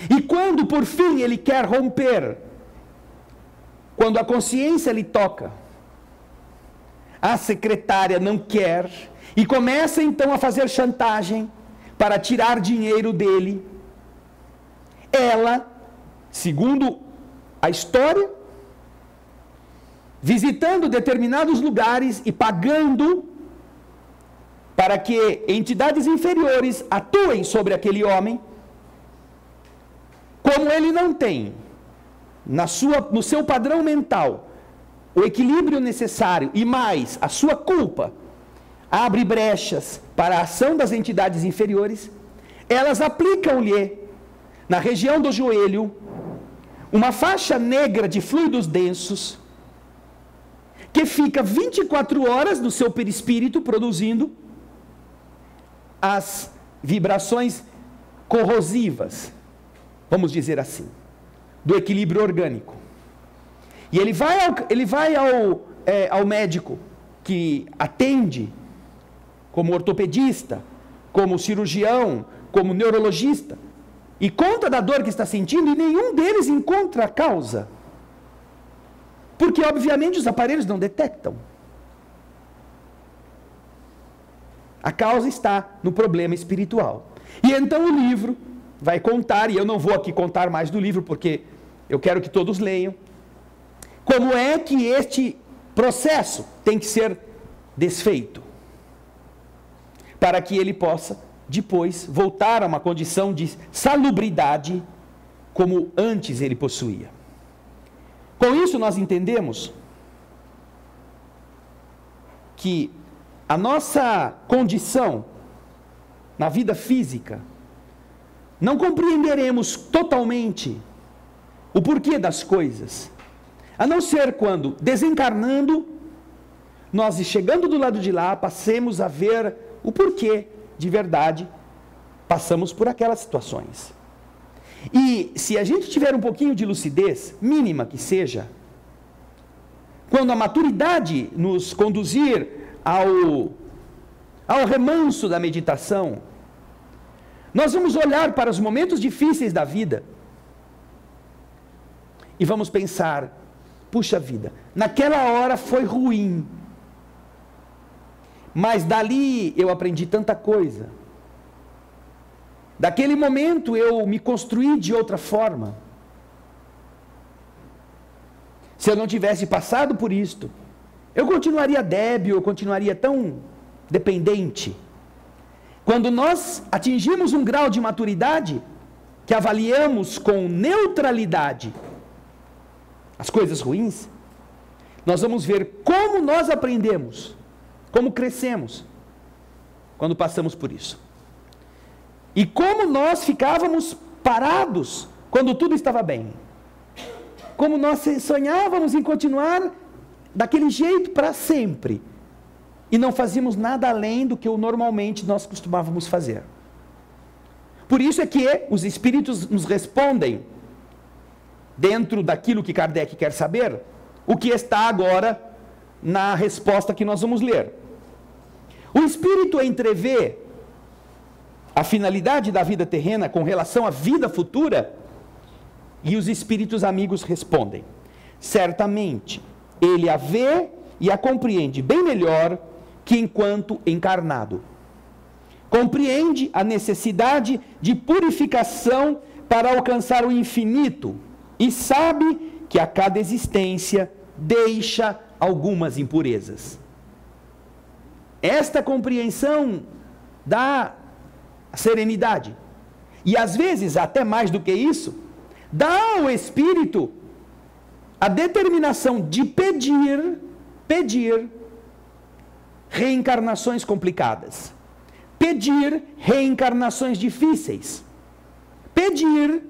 e quando por fim ele quer romper, quando a consciência lhe toca, a secretária não quer, e começa então a fazer chantagem para tirar dinheiro dele. Ela, segundo a história, visitando determinados lugares e pagando para que entidades inferiores atuem sobre aquele homem, como ele não tem no seu padrão mental o equilíbrio necessário e mais a sua culpa abre brechas para a ação das entidades inferiores, elas aplicam-lhe na região do joelho uma faixa negra de fluidos densos que fica 24 horas no seu perispírito produzindo as vibrações corrosivas, vamos dizer assim, do equilíbrio orgânico. E ele vai ao médico que atende, como ortopedista, como cirurgião, como neurologista, e conta da dor que está sentindo, e nenhum deles encontra a causa. Porque, obviamente, os aparelhos não detectam. A causa está no problema espiritual. E então o livro vai contar, e eu não vou aqui contar mais do livro, porque eu quero que todos leiam, como é que este processo tem que ser desfeito, para que ele possa, depois, voltar a uma condição de salubridade, como antes ele possuía. Com isso nós entendemos que a nossa condição na vida física, não compreenderemos totalmente o porquê das coisas, a não ser quando, desencarnando, nós chegando do lado de lá, passemos a ver o porquê de verdade passamos por aquelas situações. E se a gente tiver um pouquinho de lucidez, mínima que seja, quando a maturidade nos conduzir ao remanso da meditação, nós vamos olhar para os momentos difíceis da vida e vamos pensar, puxa vida, naquela hora foi ruim, mas dali eu aprendi tanta coisa. Daquele momento eu me construí de outra forma. Se eu não tivesse passado por isto, eu continuaria débil, eu continuaria tão dependente. Quando nós atingimos um grau de maturidade, que avaliamos com neutralidade as coisas ruins, nós vamos ver como nós aprendemos, como crescemos, quando passamos por isso. E como nós ficávamos parados quando tudo estava bem. Como nós sonhávamos em continuar daquele jeito para sempre. E não fazíamos nada além do que normalmente nós costumávamos fazer. Por isso é que os espíritos nos respondem, dentro daquilo que Kardec quer saber, o que está agora na resposta que nós vamos ler. O espírito entrevê a finalidade da vida terrena com relação à vida futura, e os espíritos amigos respondem: certamente ele a vê e a compreende bem melhor que enquanto encarnado. Compreende a necessidade de purificação para alcançar o infinito e sabe que a cada existência deixa algumas impurezas. Esta compreensão dá serenidade. E às vezes, até mais do que isso, dá ao espírito a determinação de pedir reencarnações complicadas. pedir reencarnações difíceis. Pedir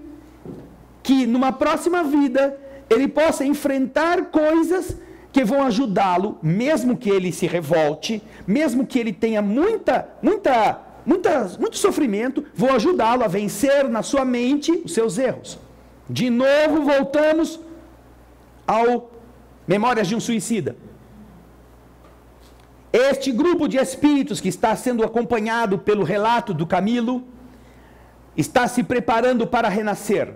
que numa próxima vida ele possa enfrentar coisas que vão ajudá-lo, mesmo que ele se revolte, mesmo que ele tenha muito sofrimento, vão ajudá-lo a vencer na sua mente os seus erros. De novo voltamos ao Memórias de um Suicida. Este grupo de espíritos que está sendo acompanhado pelo relato do Camilo está se preparando para renascer.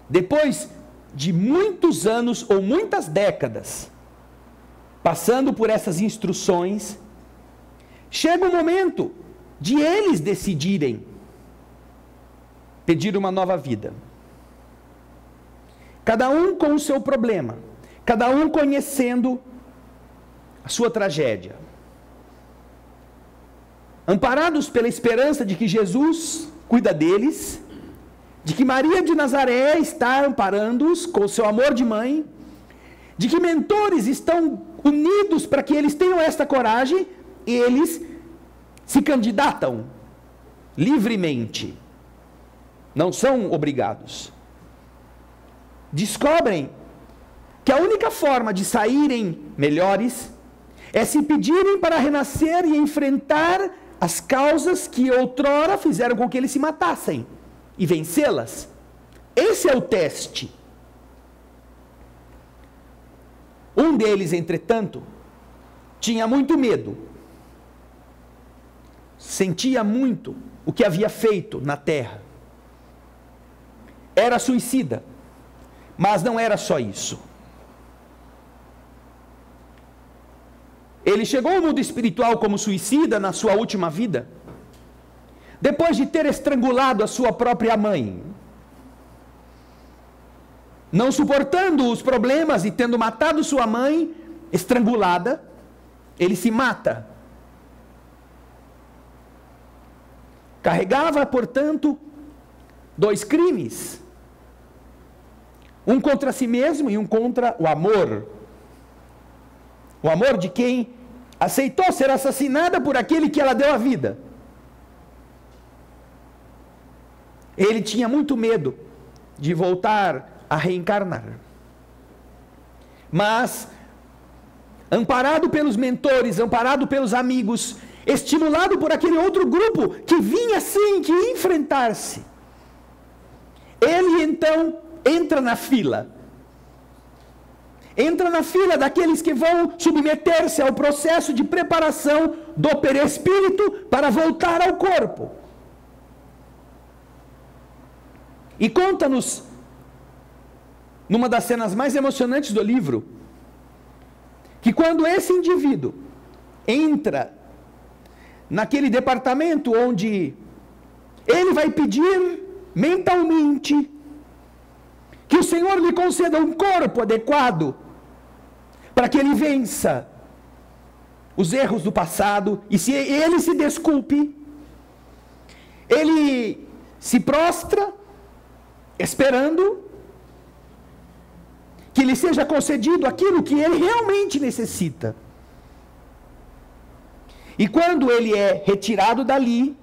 Depois de muitos anos ou muitas décadas passando por essas instruções, chega o momento de eles decidirem pedir uma nova vida. Cada um com o seu problema, cada um conhecendo a sua tragédia. Amparados pela esperança de que Jesus cuida deles, de que Maria de Nazaré está amparando-os com o seu amor de mãe, de que mentores estão unidos para que eles tenham esta coragem, eles se candidatam livremente. Não são obrigados. Descobrem que a única forma de saírem melhores é se pedirem para renascer e enfrentar as causas que outrora fizeram com que eles se matassem e vencê-las. Esse é o teste. Um deles, entretanto, tinha muito medo. Sentia muito o que havia feito na terra. Era suicida, mas não era só isso. Ele chegou ao mundo espiritual como suicida na sua última vida, depois de ter estrangulado a sua própria mãe. Não suportando os problemas e tendo matado sua mãe estrangulada, ele se mata. Carregava, portanto, 2 crimes. Um contra si mesmo e um contra o amor. O amor de quem aceitou ser assassinada por aquele que ela deu a vida. Ele tinha muito medo de voltar a reencarnar. Mas, amparado pelos mentores, amparado pelos amigos, estimulado por aquele outro grupo que vinha sim, que ia enfrentar-se, ele então entra na fila. Entra na fila daqueles que vão submeter-se ao processo de preparação do perispírito para voltar ao corpo. E conta-nos, numa das cenas mais emocionantes do livro, que quando esse indivíduo entra naquele departamento onde ele vai pedir mentalmente que o Senhor lhe conceda um corpo adequado para que ele vença os erros do passado, e se ele se desculpe, ele se prostra esperando que lhe seja concedido aquilo que ele realmente necessita. E quando ele é retirado dali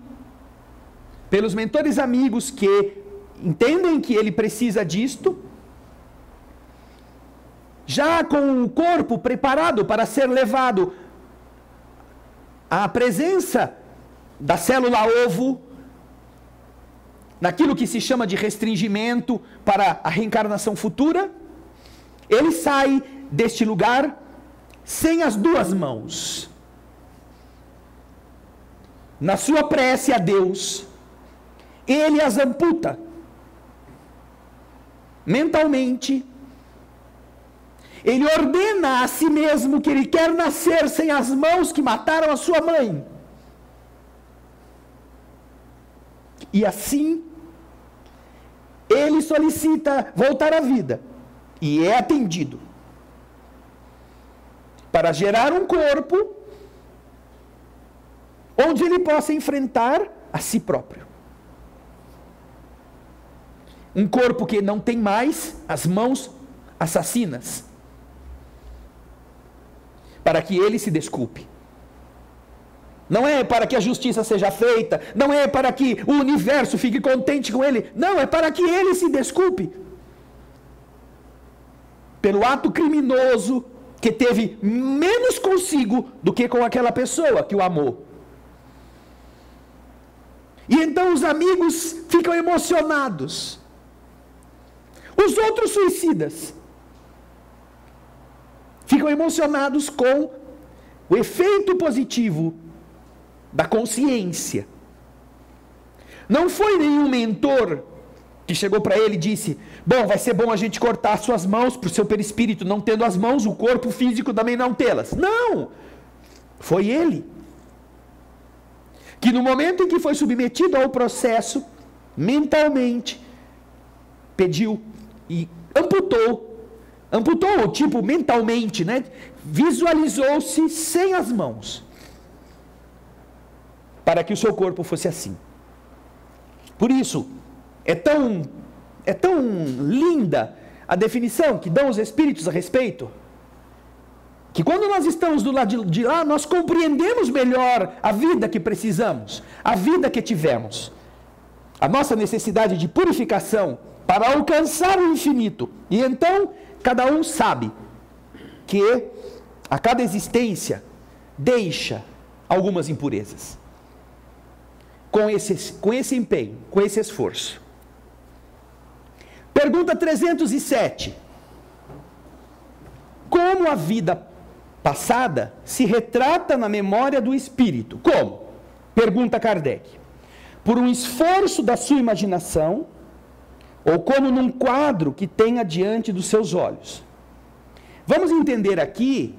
pelos mentores amigos que entendem que ele precisa disto, já com o corpo preparado para ser levado à presença da célula ovo, naquilo que se chama de restringimento para a reencarnação futura, ele sai deste lugar sem as 2 mãos. Na sua prece a Deus, ele as amputa mentalmente. Ele ordena a si mesmo que ele quer nascer sem as mãos que mataram a sua mãe. E assim, ele solicita voltar à vida. E é atendido. Para gerar um corpo onde ele possa enfrentar a si próprio. Um corpo que não tem mais as mãos assassinas. Para que ele se desculpe. Não é para que a justiça seja feita, não é para que o universo fique contente com ele, não, é para que ele se desculpe pelo ato criminoso que teve menos consigo do que com aquela pessoa que o amou. E então os amigos ficam emocionados. Os outros suicidas ficam emocionados com o efeito positivo da consciência. Não foi nenhum mentor que chegou para ele e disse: bom, vai ser bom a gente cortar suas mãos para o seu perispírito, não tendo as mãos, o corpo físico também não tê-las. Não! Foi ele que no momento em que foi submetido ao processo, mentalmente, pediu e amputou, tipo, mentalmente, né? Visualizou-se sem as mãos, para que o seu corpo fosse assim. Por isso, é tão linda a definição que dão os Espíritos a respeito, que quando nós estamos do lado de lá, nós compreendemos melhor a vida que precisamos, a vida que tivemos, a nossa necessidade de purificação para alcançar o infinito. E então, cada um sabe que a cada existência deixa algumas impurezas. Com esse empenho, com esse esforço. Pergunta 307. Como a vida passada se retrata na memória do espírito? Como? Pergunta Kardec. Por um esforço da sua imaginação, ou como num quadro que tenha diante dos seus olhos? Vamos entender aqui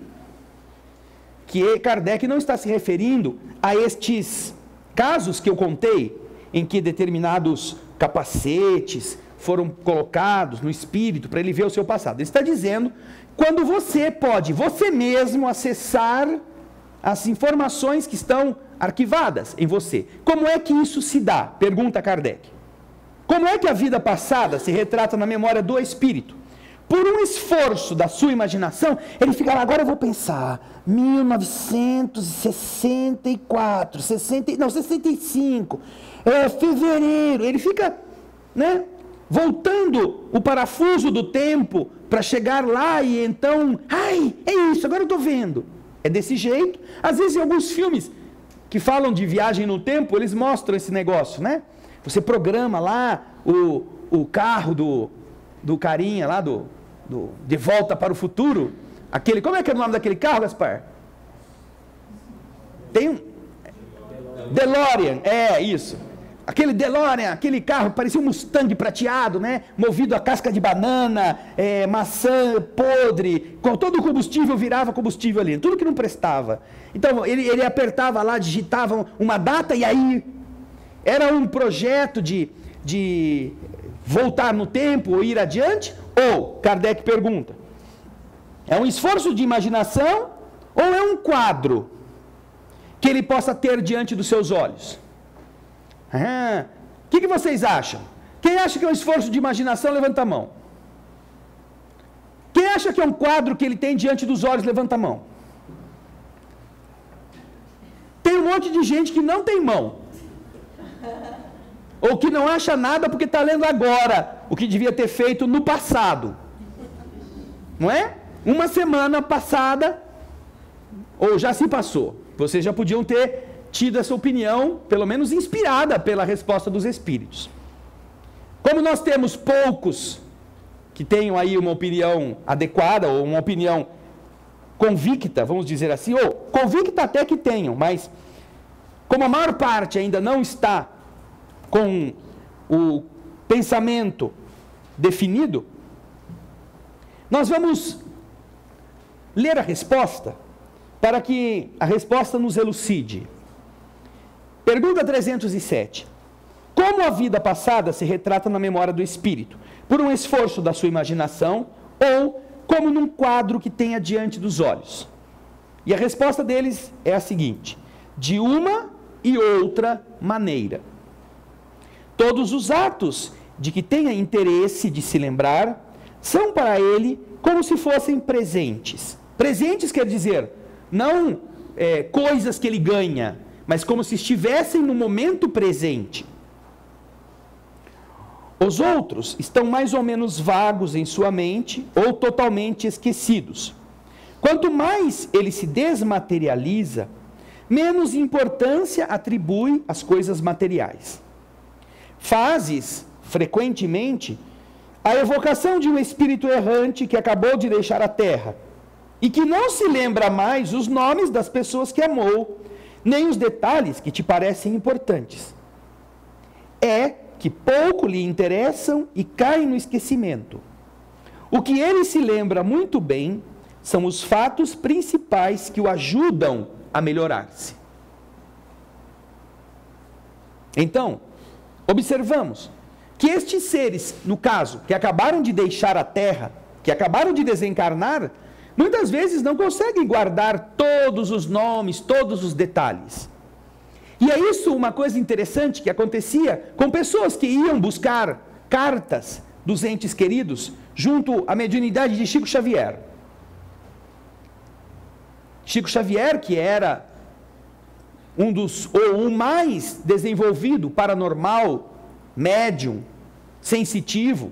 que Kardec não está se referindo a estes casos que eu contei, em que determinados capacetes foram colocados no espírito para ele ver o seu passado. Ele está dizendo quando você pode, você mesmo, acessar as informações que estão arquivadas em você. Como é que isso se dá? Pergunta Kardec. Como é que a vida passada se retrata na memória do espírito? Por um esforço da sua imaginação, ele fica lá, agora eu vou pensar, 1964, 65, fevereiro, ele fica, né, voltando o parafuso do tempo para chegar lá e então, ai, é isso, agora eu estou vendo. É desse jeito. Às vezes em alguns filmes que falam de viagem no tempo, eles mostram esse negócio, né? Você programa lá o carro do carinha lá, De Volta para o Futuro, aquele, como é que é o nome daquele carro, Gaspar? Tem um DeLorean, isso. Aquele DeLorean, aquele carro, parecia um Mustang prateado, né? Movido a casca de banana, maçã podre, com todo o combustível virava combustível ali, tudo que não prestava. Então ele apertava lá, digitava uma data e aí era um projeto de voltar no tempo ou ir adiante? Ou, Kardec pergunta, é um esforço de imaginação ou é um quadro que ele possa ter diante dos seus olhos? O que vocês acham? Quem acha que é um esforço de imaginação, levanta a mão. Quem acha que é um quadro que ele tem diante dos olhos, levanta a mão. Tem um monte de gente que não tem mão. Ou que não acha nada porque está lendo agora o que devia ter feito no passado. Não é? Uma semana passada, ou já se passou. Vocês já podiam ter tido essa opinião, pelo menos inspirada pela resposta dos espíritos. Como nós temos poucos que tenham aí uma opinião adequada, ou uma opinião convicta, vamos dizer assim, ou convicta até que tenham, mas como a maior parte ainda não está com o pensamento definido, nós vamos ler a resposta para que a resposta nos elucide. Pergunta 307. Como a vida passada se retrata na memória do espírito? Por um esforço da sua imaginação ou como num quadro que tenha diante dos olhos? E a resposta deles é a seguinte: de uma e outra maneira. Todos os atos de que tenha interesse de se lembrar são para ele como se fossem presentes. Presentes quer dizer, não coisas que ele ganha, mas como se estivessem no momento presente. Os outros estão mais ou menos vagos em sua mente ou totalmente esquecidos. Quanto mais ele se desmaterializa, menos importância atribui às coisas materiais. Fazes, frequentemente, a evocação de um espírito errante que acabou de deixar a terra e que não se lembra mais os nomes das pessoas que amou, nem os detalhes que te parecem importantes. É que pouco lhe interessam e caem no esquecimento. O que ele se lembra muito bem são os fatos principais que o ajudam a melhorar-se. Então, observamos que estes seres, no caso, que acabaram de deixar a Terra, que acabaram de desencarnar, muitas vezes não conseguem guardar todos os nomes, todos os detalhes. E é isso uma coisa interessante que acontecia com pessoas que iam buscar cartas dos entes queridos junto à mediunidade de Chico Xavier. Chico Xavier, que era o mais desenvolvido paranormal, médium, sensitivo,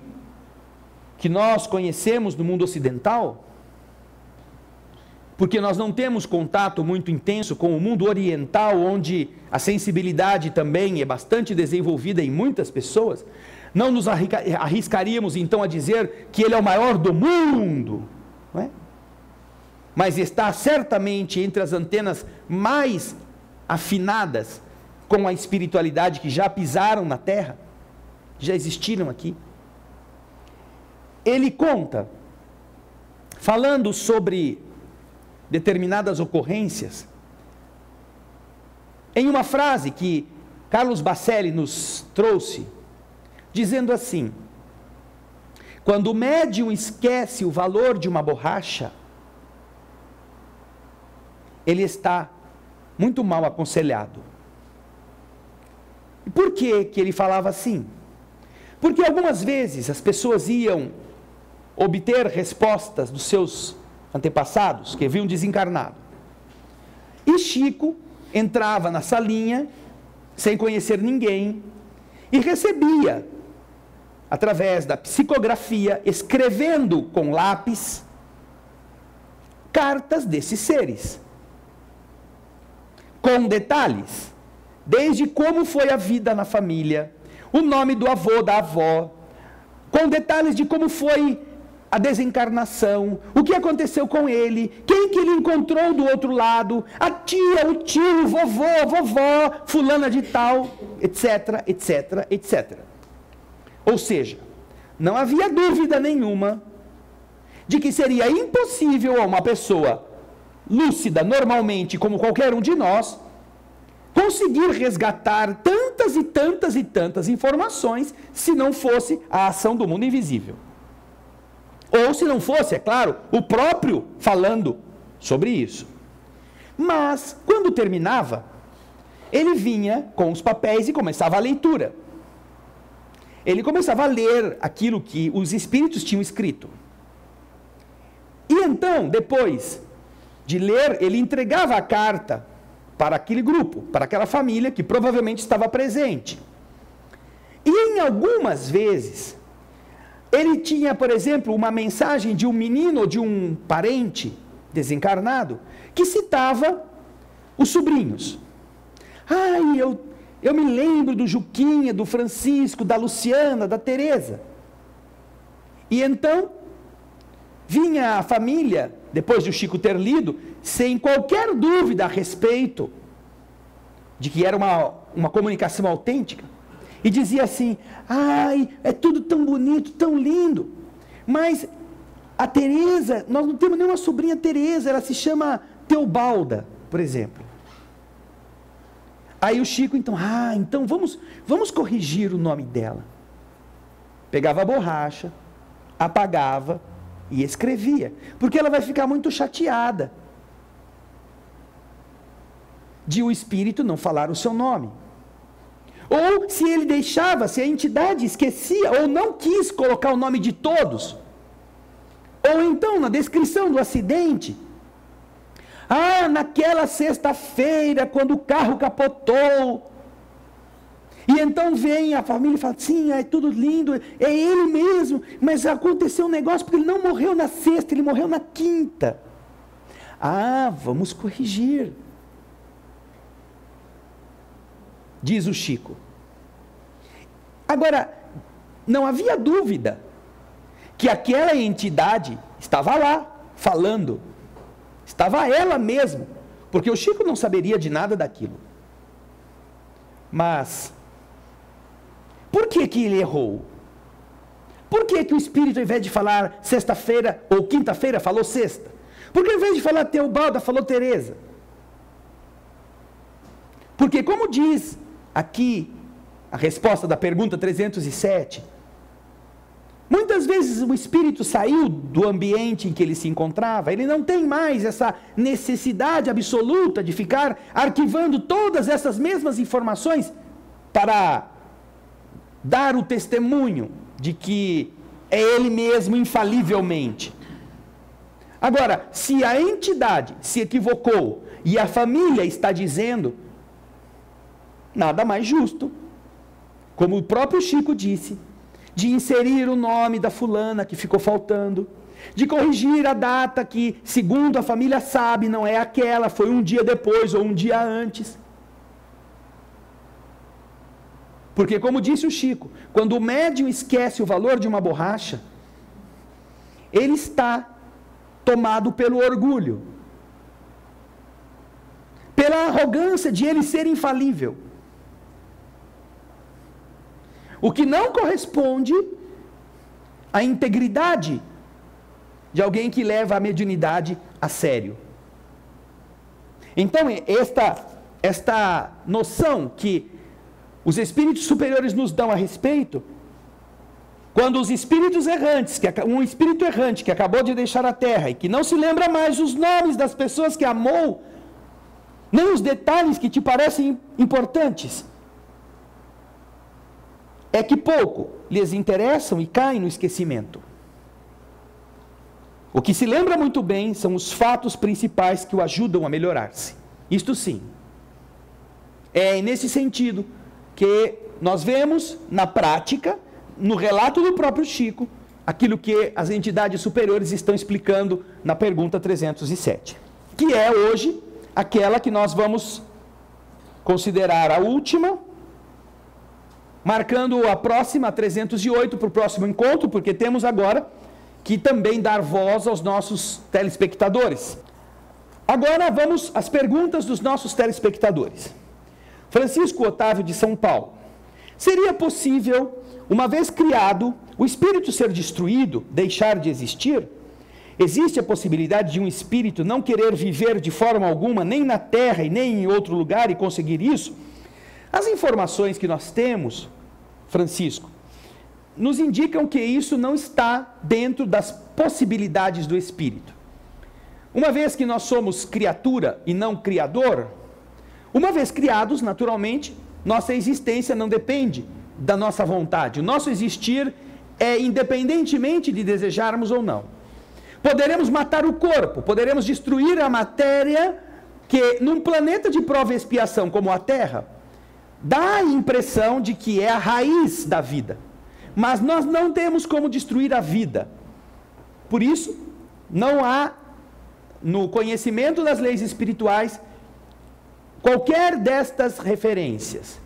que nós conhecemos no mundo ocidental, porque nós não temos contato muito intenso com o mundo oriental, onde a sensibilidade também é bastante desenvolvida em muitas pessoas, não nos arriscaríamos então a dizer que ele é o maior do mundo, não é? Mas está certamente entre as antenas mais afinadas com a espiritualidade que já pisaram na Terra, já existiram aqui. Ele conta, falando sobre determinadas ocorrências, em uma frase que Carlos Bacelli nos trouxe, dizendo assim: quando o médium esquece o valor de uma borracha, ele está muito mal aconselhado. E por que ele falava assim? Porque algumas vezes as pessoas iam obter respostas dos seus antepassados, que haviam desencarnado. E Chico entrava na salinha, sem conhecer ninguém, e recebia, através da psicografia, escrevendo com lápis, cartas desses seres, com detalhes, desde como foi a vida na família, o nome do avô, da avó, com detalhes de como foi a desencarnação, o que aconteceu com ele, quem que ele encontrou do outro lado, a tia, o tio, o vovô, a vovó, fulana de tal, etc, etc, etc. Ou seja, não havia dúvida nenhuma de que seria impossível a uma pessoa lúcida, normalmente, como qualquer um de nós, conseguir resgatar tantas e tantas e tantas informações se não fosse a ação do mundo invisível. Ou se não fosse, é claro, o próprio falando sobre isso. Mas, quando terminava, ele vinha com os papéis e começava a leitura. Ele começava a ler aquilo que os espíritos tinham escrito. E então, depois de ler, ele entregava a carta para aquele grupo, para aquela família que provavelmente estava presente. E em algumas vezes, ele tinha, por exemplo, uma mensagem de um menino ou de um parente desencarnado que citava os sobrinhos. Ai, eu me lembro do Juquinha, do Francisco, da Luciana, da Teresa. E então, vinha a família, depois de o Chico ter lido, sem qualquer dúvida a respeito de que era uma comunicação autêntica, e dizia assim: ai, é tudo tão bonito, tão lindo, mas a Teresa, nós não temos nenhuma sobrinha Teresa, ela se chama Teobalda, por exemplo. Aí o Chico, então vamos corrigir o nome dela. Pegava a borracha, apagava e escrevia, porque ela vai ficar muito chateada de o espírito não falar o seu nome. Ou se ele deixava, se a entidade esquecia ou não quis colocar o nome de todos, ou então na descrição do acidente, Ah, naquela sexta-feira, quando o carro capotou. E então vem a família e fala, sim, é tudo lindo, é ele mesmo, mas aconteceu um negócio porque ele não morreu na sexta, ele morreu na quinta. Ah, vamos corrigir. Diz o Chico. Agora, não havia dúvida que aquela entidade estava lá, falando. Estava ela mesmo, porque o Chico não saberia de nada daquilo. Mas, por que ele errou? Por que o Espírito, ao invés de falar sexta-feira ou quinta-feira, falou sexta? Por que ao invés de falar Teobalda, falou Teresa? Porque como diz aqui a resposta da pergunta 307, muitas vezes o espírito saiu do ambiente em que ele se encontrava, ele não tem mais essa necessidade absoluta de ficar arquivando todas essas mesmas informações para dar o testemunho de que é ele mesmo infalivelmente. Agora, se a entidade se equivocou e a família está dizendo, nada mais justo, como o próprio Chico disse, de inserir o nome da fulana que ficou faltando, de corrigir a data que, segundo a família sabe, não é aquela, foi um dia depois ou um dia antes. Porque, como disse o Chico, quando o médium esquece o valor de uma borracha, ele está tomado pelo orgulho, pela arrogância de ele ser infalível. O que não corresponde à integridade de alguém que leva a mediunidade a sério. Então, esta noção que os espíritos superiores nos dão a respeito, quando os espíritos errantes, um espírito errante que acabou de deixar a Terra e que não se lembra mais os nomes das pessoas que amou, nem os detalhes que te parecem importantes, é que pouco lhes interessam e caem no esquecimento. O que se lembra muito bem são os fatos principais que o ajudam a melhorar-se. Isto sim. É nesse sentido que nós vemos na prática, no relato do próprio Chico, aquilo que as entidades superiores estão explicando na pergunta 307. Que é hoje aquela que nós vamos considerar a última, marcando a próxima, 308, para o próximo encontro, porque temos agora que também dar voz aos nossos telespectadores. Agora vamos às perguntas dos nossos telespectadores. Francisco Otávio de São Paulo. Seria possível, uma vez criado, o espírito ser destruído, deixar de existir? Existe a possibilidade de um espírito não querer viver de forma alguma, nem na Terra e nem em outro lugar, e conseguir isso? As informações que nós temos, Francisco, nos indicam que isso não está dentro das possibilidades do espírito. Uma vez que nós somos criatura e não criador, uma vez criados, naturalmente, nossa existência não depende da nossa vontade. O nosso existir é independentemente de desejarmos ou não. Poderemos matar o corpo, poderemos destruir a matéria que, num planeta de prova e expiação como a Terra, dá a impressão de que é a raiz da vida. Mas nós não temos como destruir a vida. Por isso, não há, no conhecimento das leis espirituais, qualquer destas referências.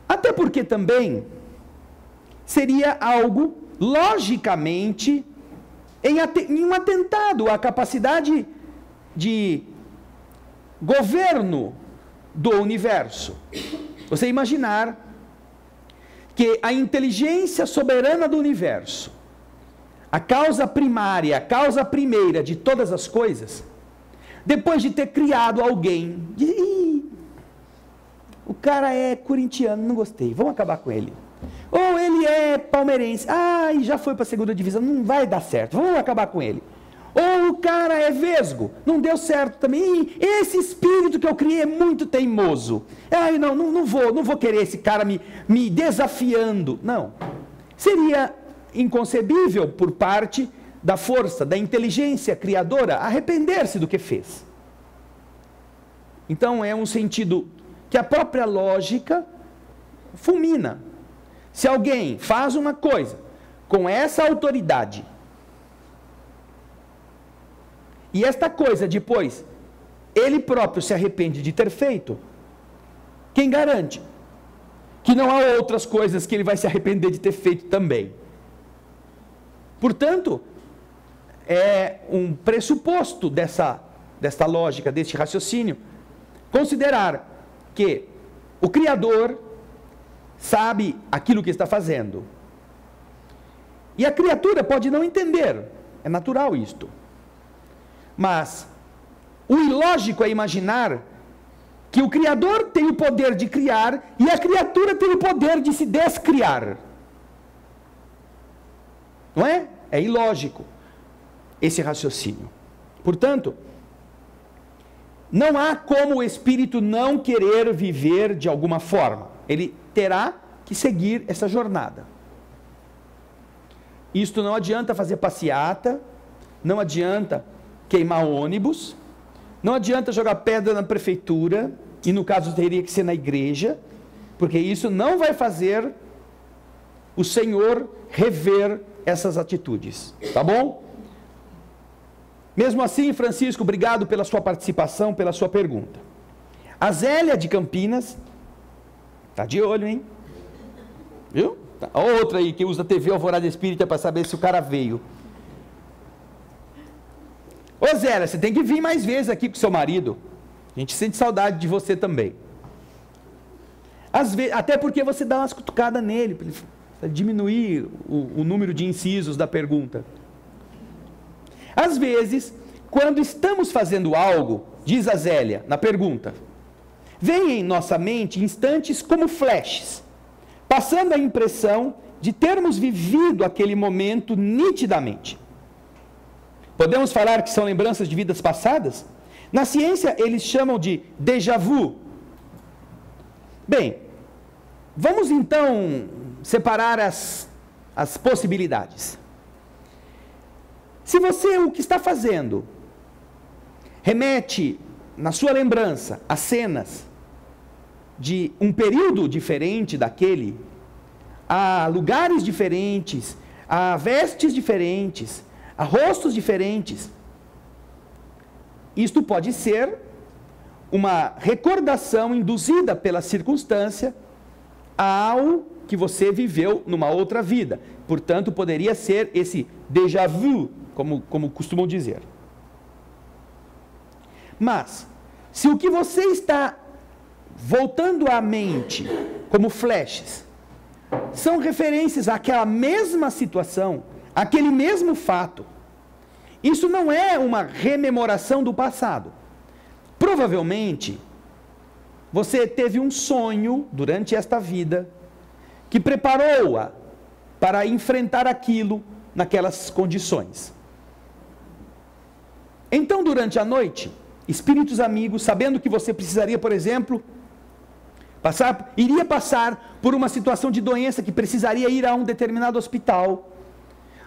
Até porque também seria algo, logicamente, em um atentado à capacidade de governo do universo. Você imaginar que a inteligência soberana do universo, a causa primária, a causa primeira de todas as coisas, depois de ter criado alguém, o cara é corintiano, não gostei, vamos acabar com ele. Ou ele é palmeirense, e já foi para a segunda divisão, não vai dar certo, vamos acabar com ele. Ou o cara é vesgo, não deu certo também. Esse espírito que eu criei é muito teimoso. Não vou querer esse cara me desafiando. Não. Seria inconcebível por parte da força, da inteligência criadora, arrepender-se do que fez. Então é um sentido que a própria lógica fulmina. Se alguém faz uma coisa com essa autoridade, e esta coisa depois, ele próprio se arrepende de ter feito, quem garante que não há outras coisas que ele vai se arrepender de ter feito também? Portanto, é um pressuposto desta lógica, deste raciocínio, considerar que o Criador sabe aquilo que está fazendo. E a criatura pode não entender, é natural isto. Mas o ilógico é imaginar que o Criador tem o poder de criar e a criatura tem o poder de se descriar. Não é? É ilógico esse raciocínio. Portanto, não há como o espírito não querer viver de alguma forma. Ele terá que seguir essa jornada. Isto não adianta fazer passeata, não adianta queimar ônibus, não adianta jogar pedra na prefeitura, e no caso teria que ser na igreja, porque isso não vai fazer o Senhor rever essas atitudes, tá bom? Mesmo assim, Francisco, obrigado pela sua participação, pela sua pergunta. A Zélia de Campinas, tá de olho, hein? Viu? Tá. A outra aí que usa a TV Alvorada Espírita para saber se o cara veio. Ô Zélia, você tem que vir mais vezes aqui com seu marido. A gente sente saudade de você também. Às vezes, até porque você dá umas cutucadas nele, para diminuir o número de incisos da pergunta. Às vezes, quando estamos fazendo algo, diz a Zélia na pergunta, vem em nossa mente instantes como flashes, passando a impressão de termos vivido aquele momento nitidamente. Podemos falar que são lembranças de vidas passadas? Na ciência, eles chamam de déjà vu. Bem, vamos então separar as possibilidades. Se você, o que está fazendo, remete na sua lembrança a cenas de um período diferente daquele, a lugares diferentes, a vestes diferentes, a rostos diferentes, isto pode ser uma recordação induzida pela circunstância ao que você viveu numa outra vida. Portanto, poderia ser esse déjà vu, como costumam dizer. Mas, se o que você está voltando à mente como flashes são referências àquela mesma situação, aquele mesmo fato, isso não é uma rememoração do passado. Provavelmente, você teve um sonho durante esta vida que preparou-a para enfrentar aquilo naquelas condições. Então, durante a noite, espíritos amigos, sabendo que você precisaria, por exemplo, iria passar por uma situação de doença que precisaria ir a um determinado hospital,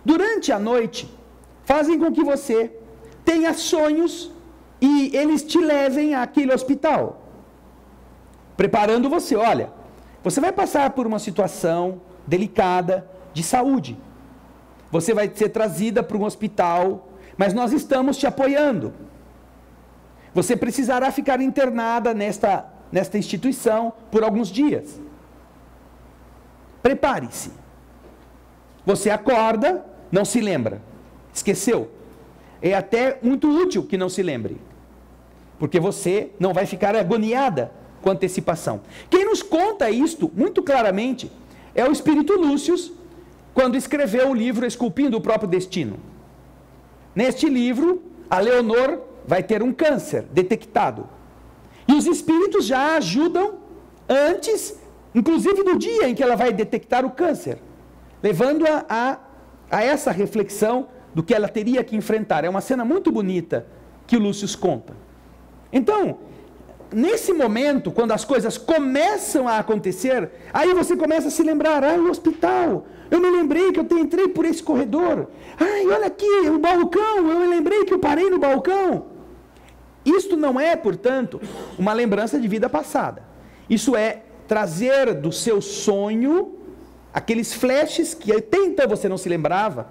durante a noite, fazem com que você tenha sonhos e eles te levem àquele hospital, preparando você. Olha, você vai passar por uma situação delicada de saúde, você vai ser trazida para um hospital, mas nós estamos te apoiando, você precisará ficar internada nesta instituição por alguns dias, prepare-se. Você acorda, não se lembra, esqueceu. É até muito útil que não se lembre, porque você não vai ficar agoniada com antecipação. Quem nos conta isto muito claramente é o Espírito Lúcius, quando escreveu o livro Esculpindo o Próprio Destino. Neste livro, a Leonor vai ter um câncer detectado. E os espíritos já ajudam antes, inclusive do dia em que ela vai detectar o câncer, levando-a a essa reflexão do que ela teria que enfrentar. É uma cena muito bonita que o Lúcio conta. Então, nesse momento, quando as coisas começam a acontecer, aí você começa a se lembrar, o hospital, eu me lembrei que eu entrei por esse corredor, olha aqui, o balcão, eu me lembrei que eu parei no balcão. isto não é, portanto, uma lembrança de vida passada. Isso é trazer do seu sonho aqueles flashes que até então você não se lembrava,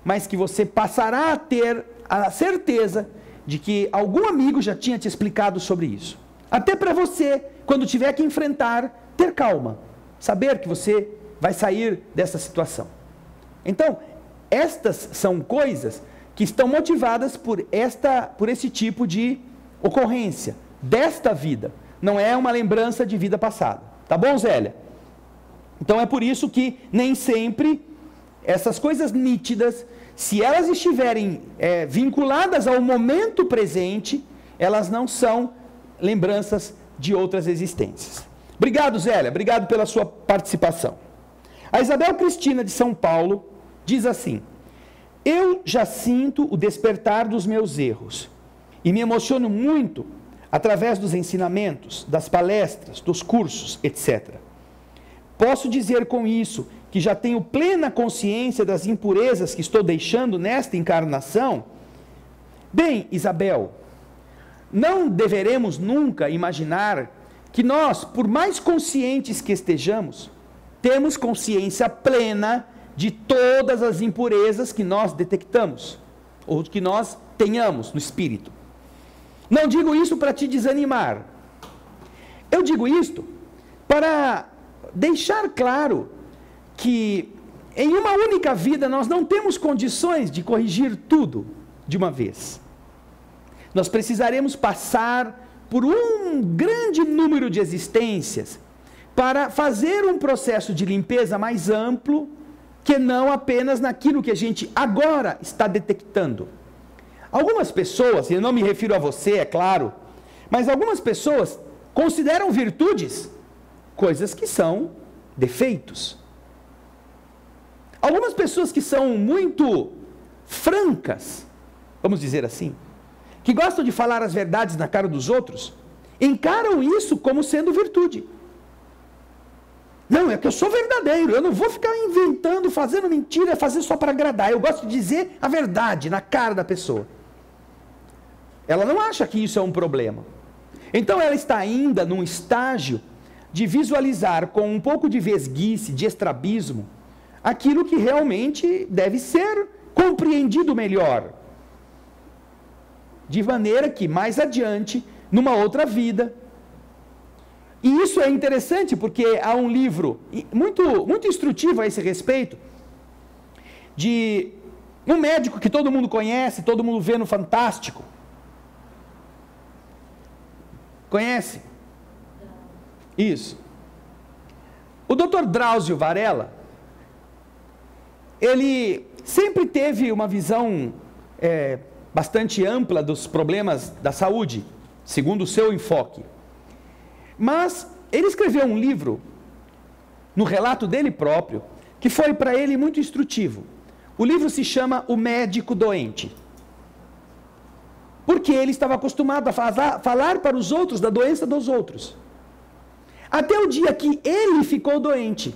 mas que você passará a ter a certeza de que algum amigo já tinha te explicado sobre isso. Até para você, quando tiver que enfrentar, ter calma, saber que você vai sair dessa situação. Então, estas são coisas que estão motivadas por esse tipo de ocorrência, desta vida. Não é uma lembrança de vida passada. Tá bom, Zélia? Então é por isso que nem sempre essas coisas nítidas, se elas estiverem vinculadas ao momento presente, elas não são lembranças de outras existências. Obrigado, Zélia. Obrigado pela sua participação. A Isabel Cristina de São Paulo diz assim: eu já sinto o despertar dos meus erros e me emociono muito através dos ensinamentos, das palestras, dos cursos, etc. Posso dizer com isso que já tenho plena consciência das impurezas que estou deixando nesta encarnação? Bem, Isabel, não deveremos nunca imaginar que nós, por mais conscientes que estejamos, temos consciência plena de todas as impurezas que nós detectamos, ou que nós tenhamos no espírito. Não digo isso para te desanimar. Eu digo isto para deixar claro que em uma única vida nós não temos condições de corrigir tudo de uma vez. Nós precisaremos passar por um grande número de existências para fazer um processo de limpeza mais amplo, que não apenas naquilo que a gente agora está detectando. Algumas pessoas, eu não me refiro a você, é claro, mas algumas pessoas consideram virtudes coisas que são defeitos. Algumas pessoas que são muito francas, vamos dizer assim, que gostam de falar as verdades na cara dos outros, encaram isso como sendo virtude. Não, é que eu sou verdadeiro, eu não vou ficar inventando, fazendo mentira, fazer só para agradar. Eu gosto de dizer a verdade na cara da pessoa. Ela não acha que isso é um problema. Então ela está ainda num estágio de visualizar com um pouco de vesguice, de estrabismo, aquilo que realmente deve ser compreendido melhor. De maneira que mais adiante, numa outra vida. E isso é interessante porque há um livro muito instrutivo a esse respeito, de um médico que todo mundo conhece, todo mundo vê no Fantástico. Conhece? Isso. O Dr. Drauzio Varela, ele sempre teve uma visão bastante ampla dos problemas da saúde, segundo o seu enfoque. Mas ele escreveu um livro, no relato dele próprio, que foi para ele muito instrutivo. O livro se chama O Médico Doente. Porque ele estava acostumado a falar para os outros da doença dos outros. Até o dia que ele ficou doente.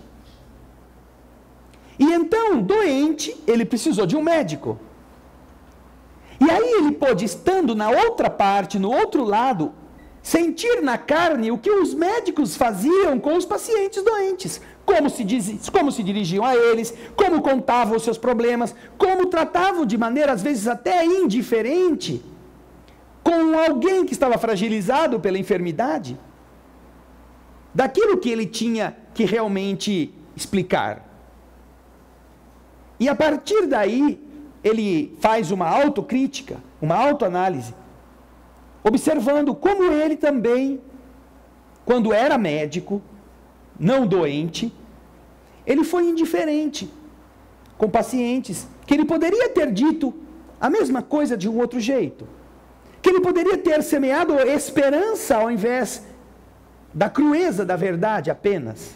E então, doente, ele precisou de um médico. E aí ele pôde, estando na outra parte, no outro lado, sentir na carne o que os médicos faziam com os pacientes doentes. Como se dirigiam a eles, como contavam os seus problemas, como tratavam de maneira, às vezes, até indiferente, com alguém que estava fragilizado pela enfermidade, daquilo que ele tinha que realmente explicar. E a partir daí, ele faz uma autocrítica, uma autoanálise, observando como ele também, quando era médico, não doente, ele foi indiferente com pacientes, que ele poderia ter dito a mesma coisa de um outro jeito, que ele poderia ter semeado esperança ao invés da crueza da verdade apenas,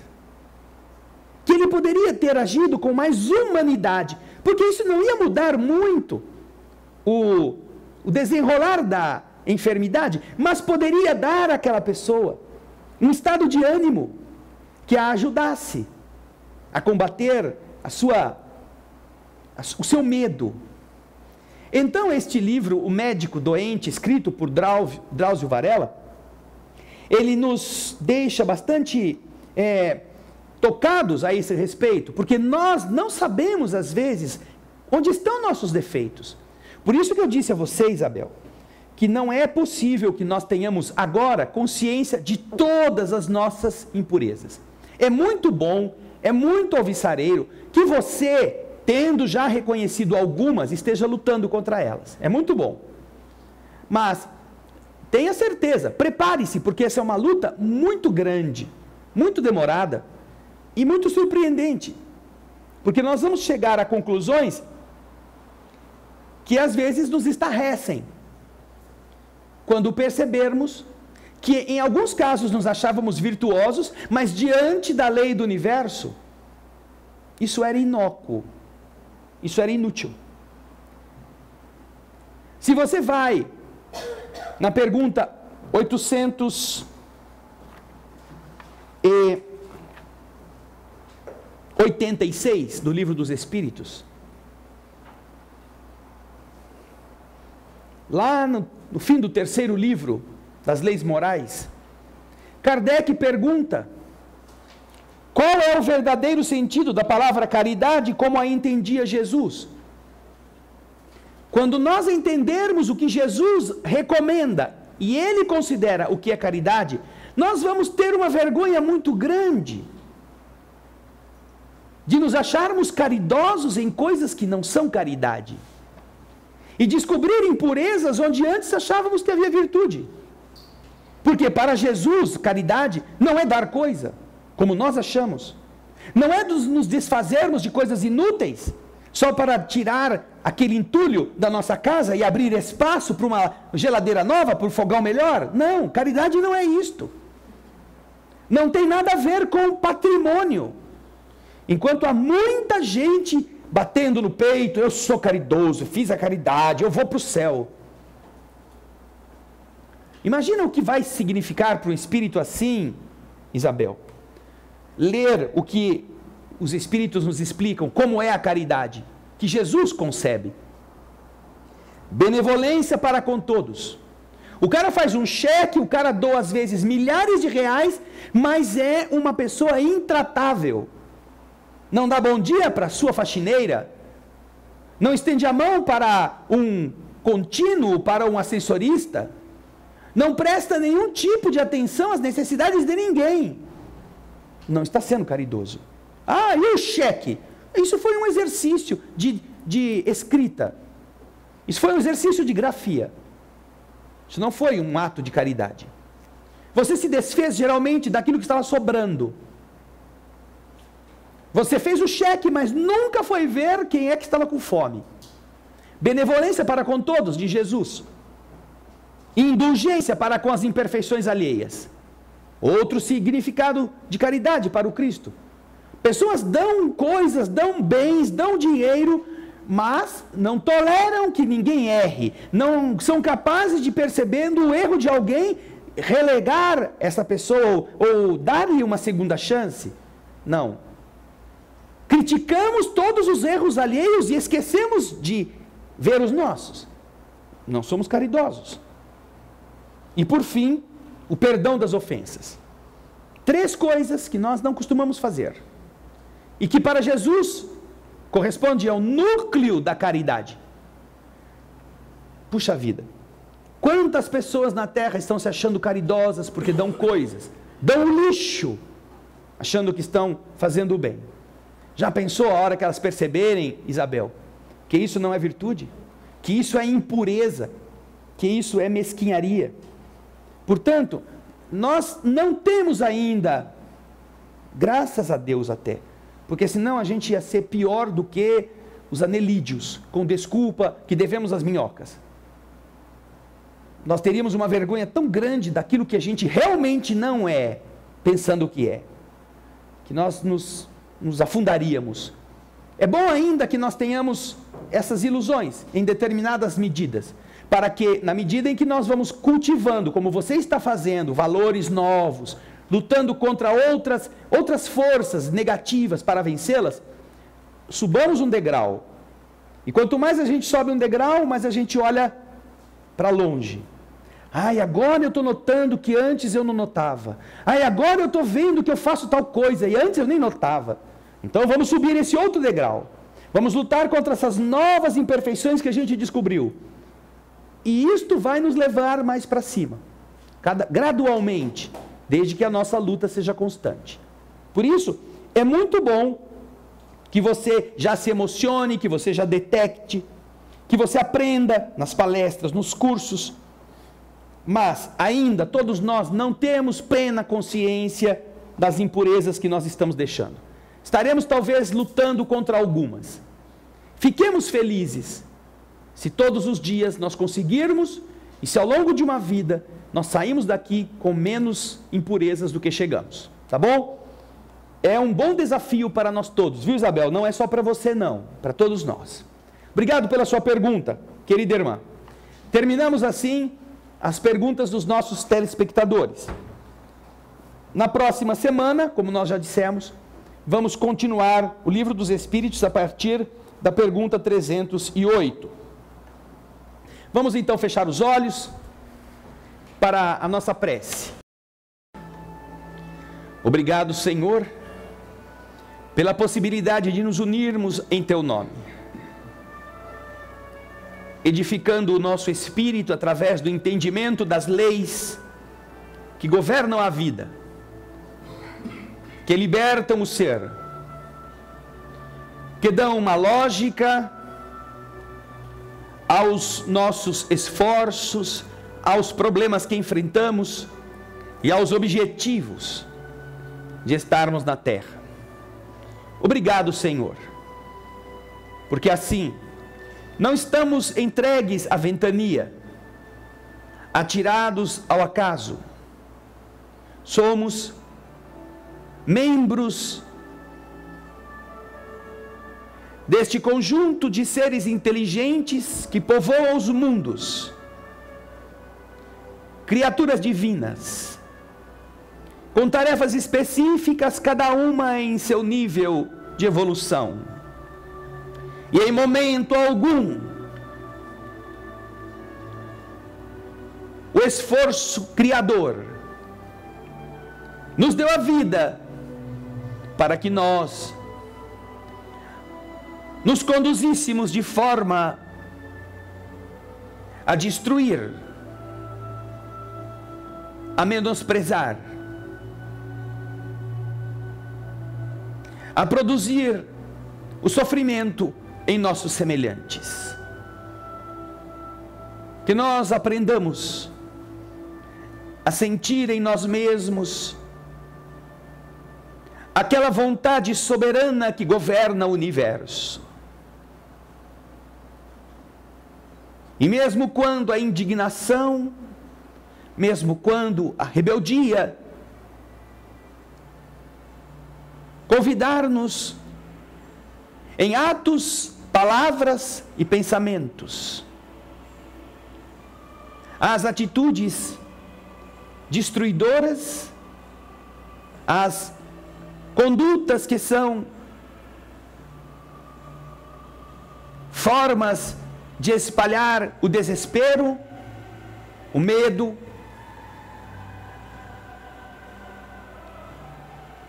que ele poderia ter agido com mais humanidade, porque isso não ia mudar muito o desenrolar da enfermidade, mas poderia dar àquela pessoa um estado de ânimo que a ajudasse a combater o seu medo. Então este livro, O Médico Doente, escrito por Drauzio Varela, ele nos deixa bastante tocados a esse respeito, porque nós não sabemos às vezes onde estão nossos defeitos. Por isso que eu disse a você, Isabel, que não é possível que nós tenhamos agora consciência de todas as nossas impurezas. É muito bom, é muito alvissareiro que você, tendo já reconhecido algumas, esteja lutando contra elas. É muito bom. Mas tenha certeza, prepare-se, porque essa é uma luta muito grande, muito demorada e muito surpreendente. Porque nós vamos chegar a conclusões que às vezes nos estarrecem. Quando percebermos que em alguns casos nos achávamos virtuosos, mas diante da lei do universo, isso era inócuo, isso era inútil. Se você vai na pergunta 886 do Livro dos Espíritos, lá no fim do terceiro livro das Leis Morais, Kardec pergunta: qual é o verdadeiro sentido da palavra caridade como a entendia Jesus? Quando nós entendermos o que Jesus recomenda e ele considera o que é caridade, nós vamos ter uma vergonha muito grande de nos acharmos caridosos em coisas que não são caridade. E descobrir impurezas onde antes achávamos que havia virtude. Porque para Jesus, caridade não é dar coisa, como nós achamos. Não é nos desfazermos de coisas inúteis, só para tirar aquele entulho da nossa casa e abrir espaço para uma geladeira nova, para um fogão melhor. Não, caridade não é isto. Não tem nada a ver com patrimônio. Enquanto há muita gente batendo no peito: eu sou caridoso, fiz a caridade, eu vou para o céu. Imagina o que vai significar para um espírito assim, Isabel, ler o que os espíritos nos explicam, como é a caridade, que Jesus concebe. Benevolência para com todos. O cara faz um cheque, o cara doa às vezes milhares de reais, mas é uma pessoa intratável. Não dá bom dia para a sua faxineira, não estende a mão para um contínuo, para um assessorista, não presta nenhum tipo de atenção às necessidades de ninguém. Não está sendo caridoso. Ah, e o cheque? Isso foi um exercício de escrita. Isso foi um exercício de grafia. Isso não foi um ato de caridade. Você se desfez geralmente daquilo que estava sobrando. Você fez o cheque, mas nunca foi ver quem é que estava com fome. Benevolência para com todos, de Jesus. Indulgência para com as imperfeições alheias. Outro significado de caridade para o Cristo. Pessoas dão coisas, dão bens, dão dinheiro, mas não toleram que ninguém erre. Não são capazes de, percebendo o erro de alguém, relegar essa pessoa ou dar-lhe uma segunda chance. Não. Criticamos todos os erros alheios e esquecemos de ver os nossos. Não somos caridosos. E por fim, o perdão das ofensas. 3 coisas que nós não costumamos fazer. E que para Jesus corresponde ao núcleo da caridade. Puxa vida. Quantas pessoas na terra estão se achando caridosas porque dão coisas, dão lixo, achando que estão fazendo o bem. Já pensou a hora que elas perceberem, Isabel, que isso não é virtude? Que isso é impureza? Que isso é mesquinharia? Portanto, nós não temos ainda, graças a Deus até, porque senão a gente ia ser pior do que os anelídeos, com desculpa que devemos às minhocas. Nós teríamos uma vergonha tão grande daquilo que a gente realmente não é, pensando que é, que nós nos afundaríamos. É bom ainda que nós tenhamos essas ilusões em determinadas medidas, para que, na medida em que nós vamos cultivando, como você está fazendo, valores novos, lutando contra outras forças negativas para vencê-las, subamos um degrau E quanto mais a gente sobe um degrau, mais a gente olha para longe. Ai, agora eu estou notando que antes eu não notava. Ai, agora eu estou vendo que eu faço tal coisa e antes eu nem notava. Então vamos subir esse outro degrau. Vamos lutar contra essas novas imperfeições que a gente descobriu. E isto vai nos levar mais para cima, gradualmente, desde que a nossa luta seja constante. Por isso, é muito bom que você já se emocione, que você já detecte, que você aprenda nas palestras, nos cursos. Mas ainda todos nós não temos plena consciência das impurezas que nós estamos deixando. Estaremos talvez lutando contra algumas. Fiquemos felizes se todos os dias nós conseguirmos e se ao longo de uma vida nós saímos daqui com menos impurezas do que chegamos. Tá bom? É um bom desafio para nós todos, viu, Isabel? Não é só para você não, para todos nós. Obrigado pela sua pergunta, querida irmã. Terminamos assim as perguntas dos nossos telespectadores. Na próxima semana, como nós já dissemos, vamos continuar o Livro dos Espíritos a partir da pergunta 308. Vamos então fechar os olhos para a nossa prece. Obrigado, Senhor, pela possibilidade de nos unirmos em Teu nome, edificando o nosso espírito através do entendimento das leis que governam a vida, que libertam o ser, que dão uma lógica aos nossos esforços, aos problemas que enfrentamos e aos objetivos de estarmos na terra. Obrigado, Senhor, porque assim não estamos entregues à ventania, atirados ao acaso. Somos membros deste conjunto de seres inteligentes que povoam os mundos, criaturas divinas, com tarefas específicas, cada uma em seu nível de evolução. E em momento algum, o esforço criador nos deu a vida para que nós nos conduzíssemos de forma a destruir, a menosprezar, a produzir o sofrimento em nossos semelhantes. Que nós aprendamos a sentir em nós mesmos aquela vontade soberana que governa o universo. E mesmo quando a indignação, mesmo quando a rebeldia convidar-nos em atos, palavras e pensamentos às atitudes destruidoras, às condutas que são formas de espalhar o desespero, o medo,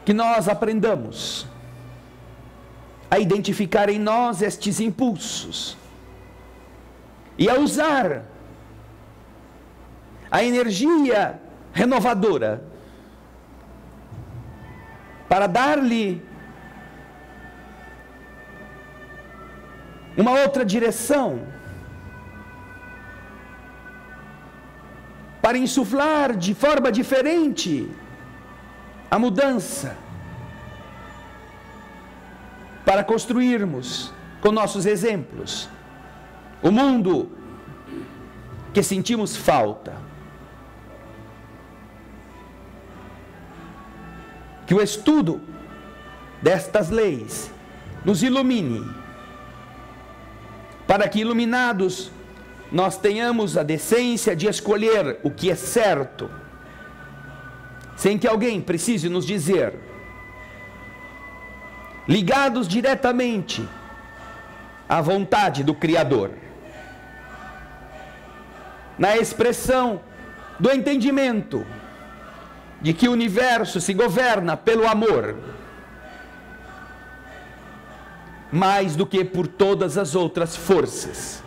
que nós aprendamos a identificar em nós estes impulsos e a usar a energia renovadora para dar-lhe uma outra direção, para insuflar de forma diferente a mudança, para construirmos com nossos exemplos o mundo que sentimos falta. Que o estudo destas leis nos ilumine, para que, iluminados, nós tenhamos a decência de escolher o que é certo, sem que alguém precise nos dizer, ligados diretamente a vontade do Criador, na expressão do entendimento de que o universo se governa pelo amor, mais do que por todas as outras forças.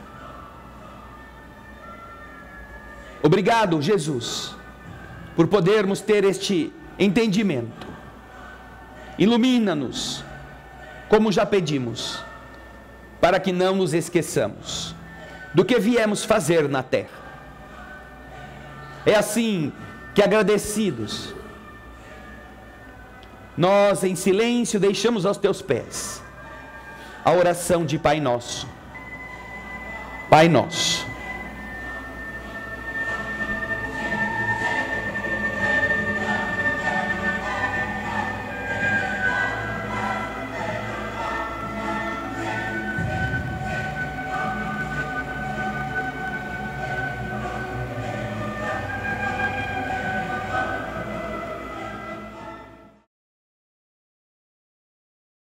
Obrigado, Jesus, por podermos ter este entendimento. Ilumina-nos, como já pedimos, para que não nos esqueçamos do que viemos fazer na terra. É assim que, agradecidos, nós em silêncio deixamos aos teus pés a oração de Pai Nosso. Pai Nosso,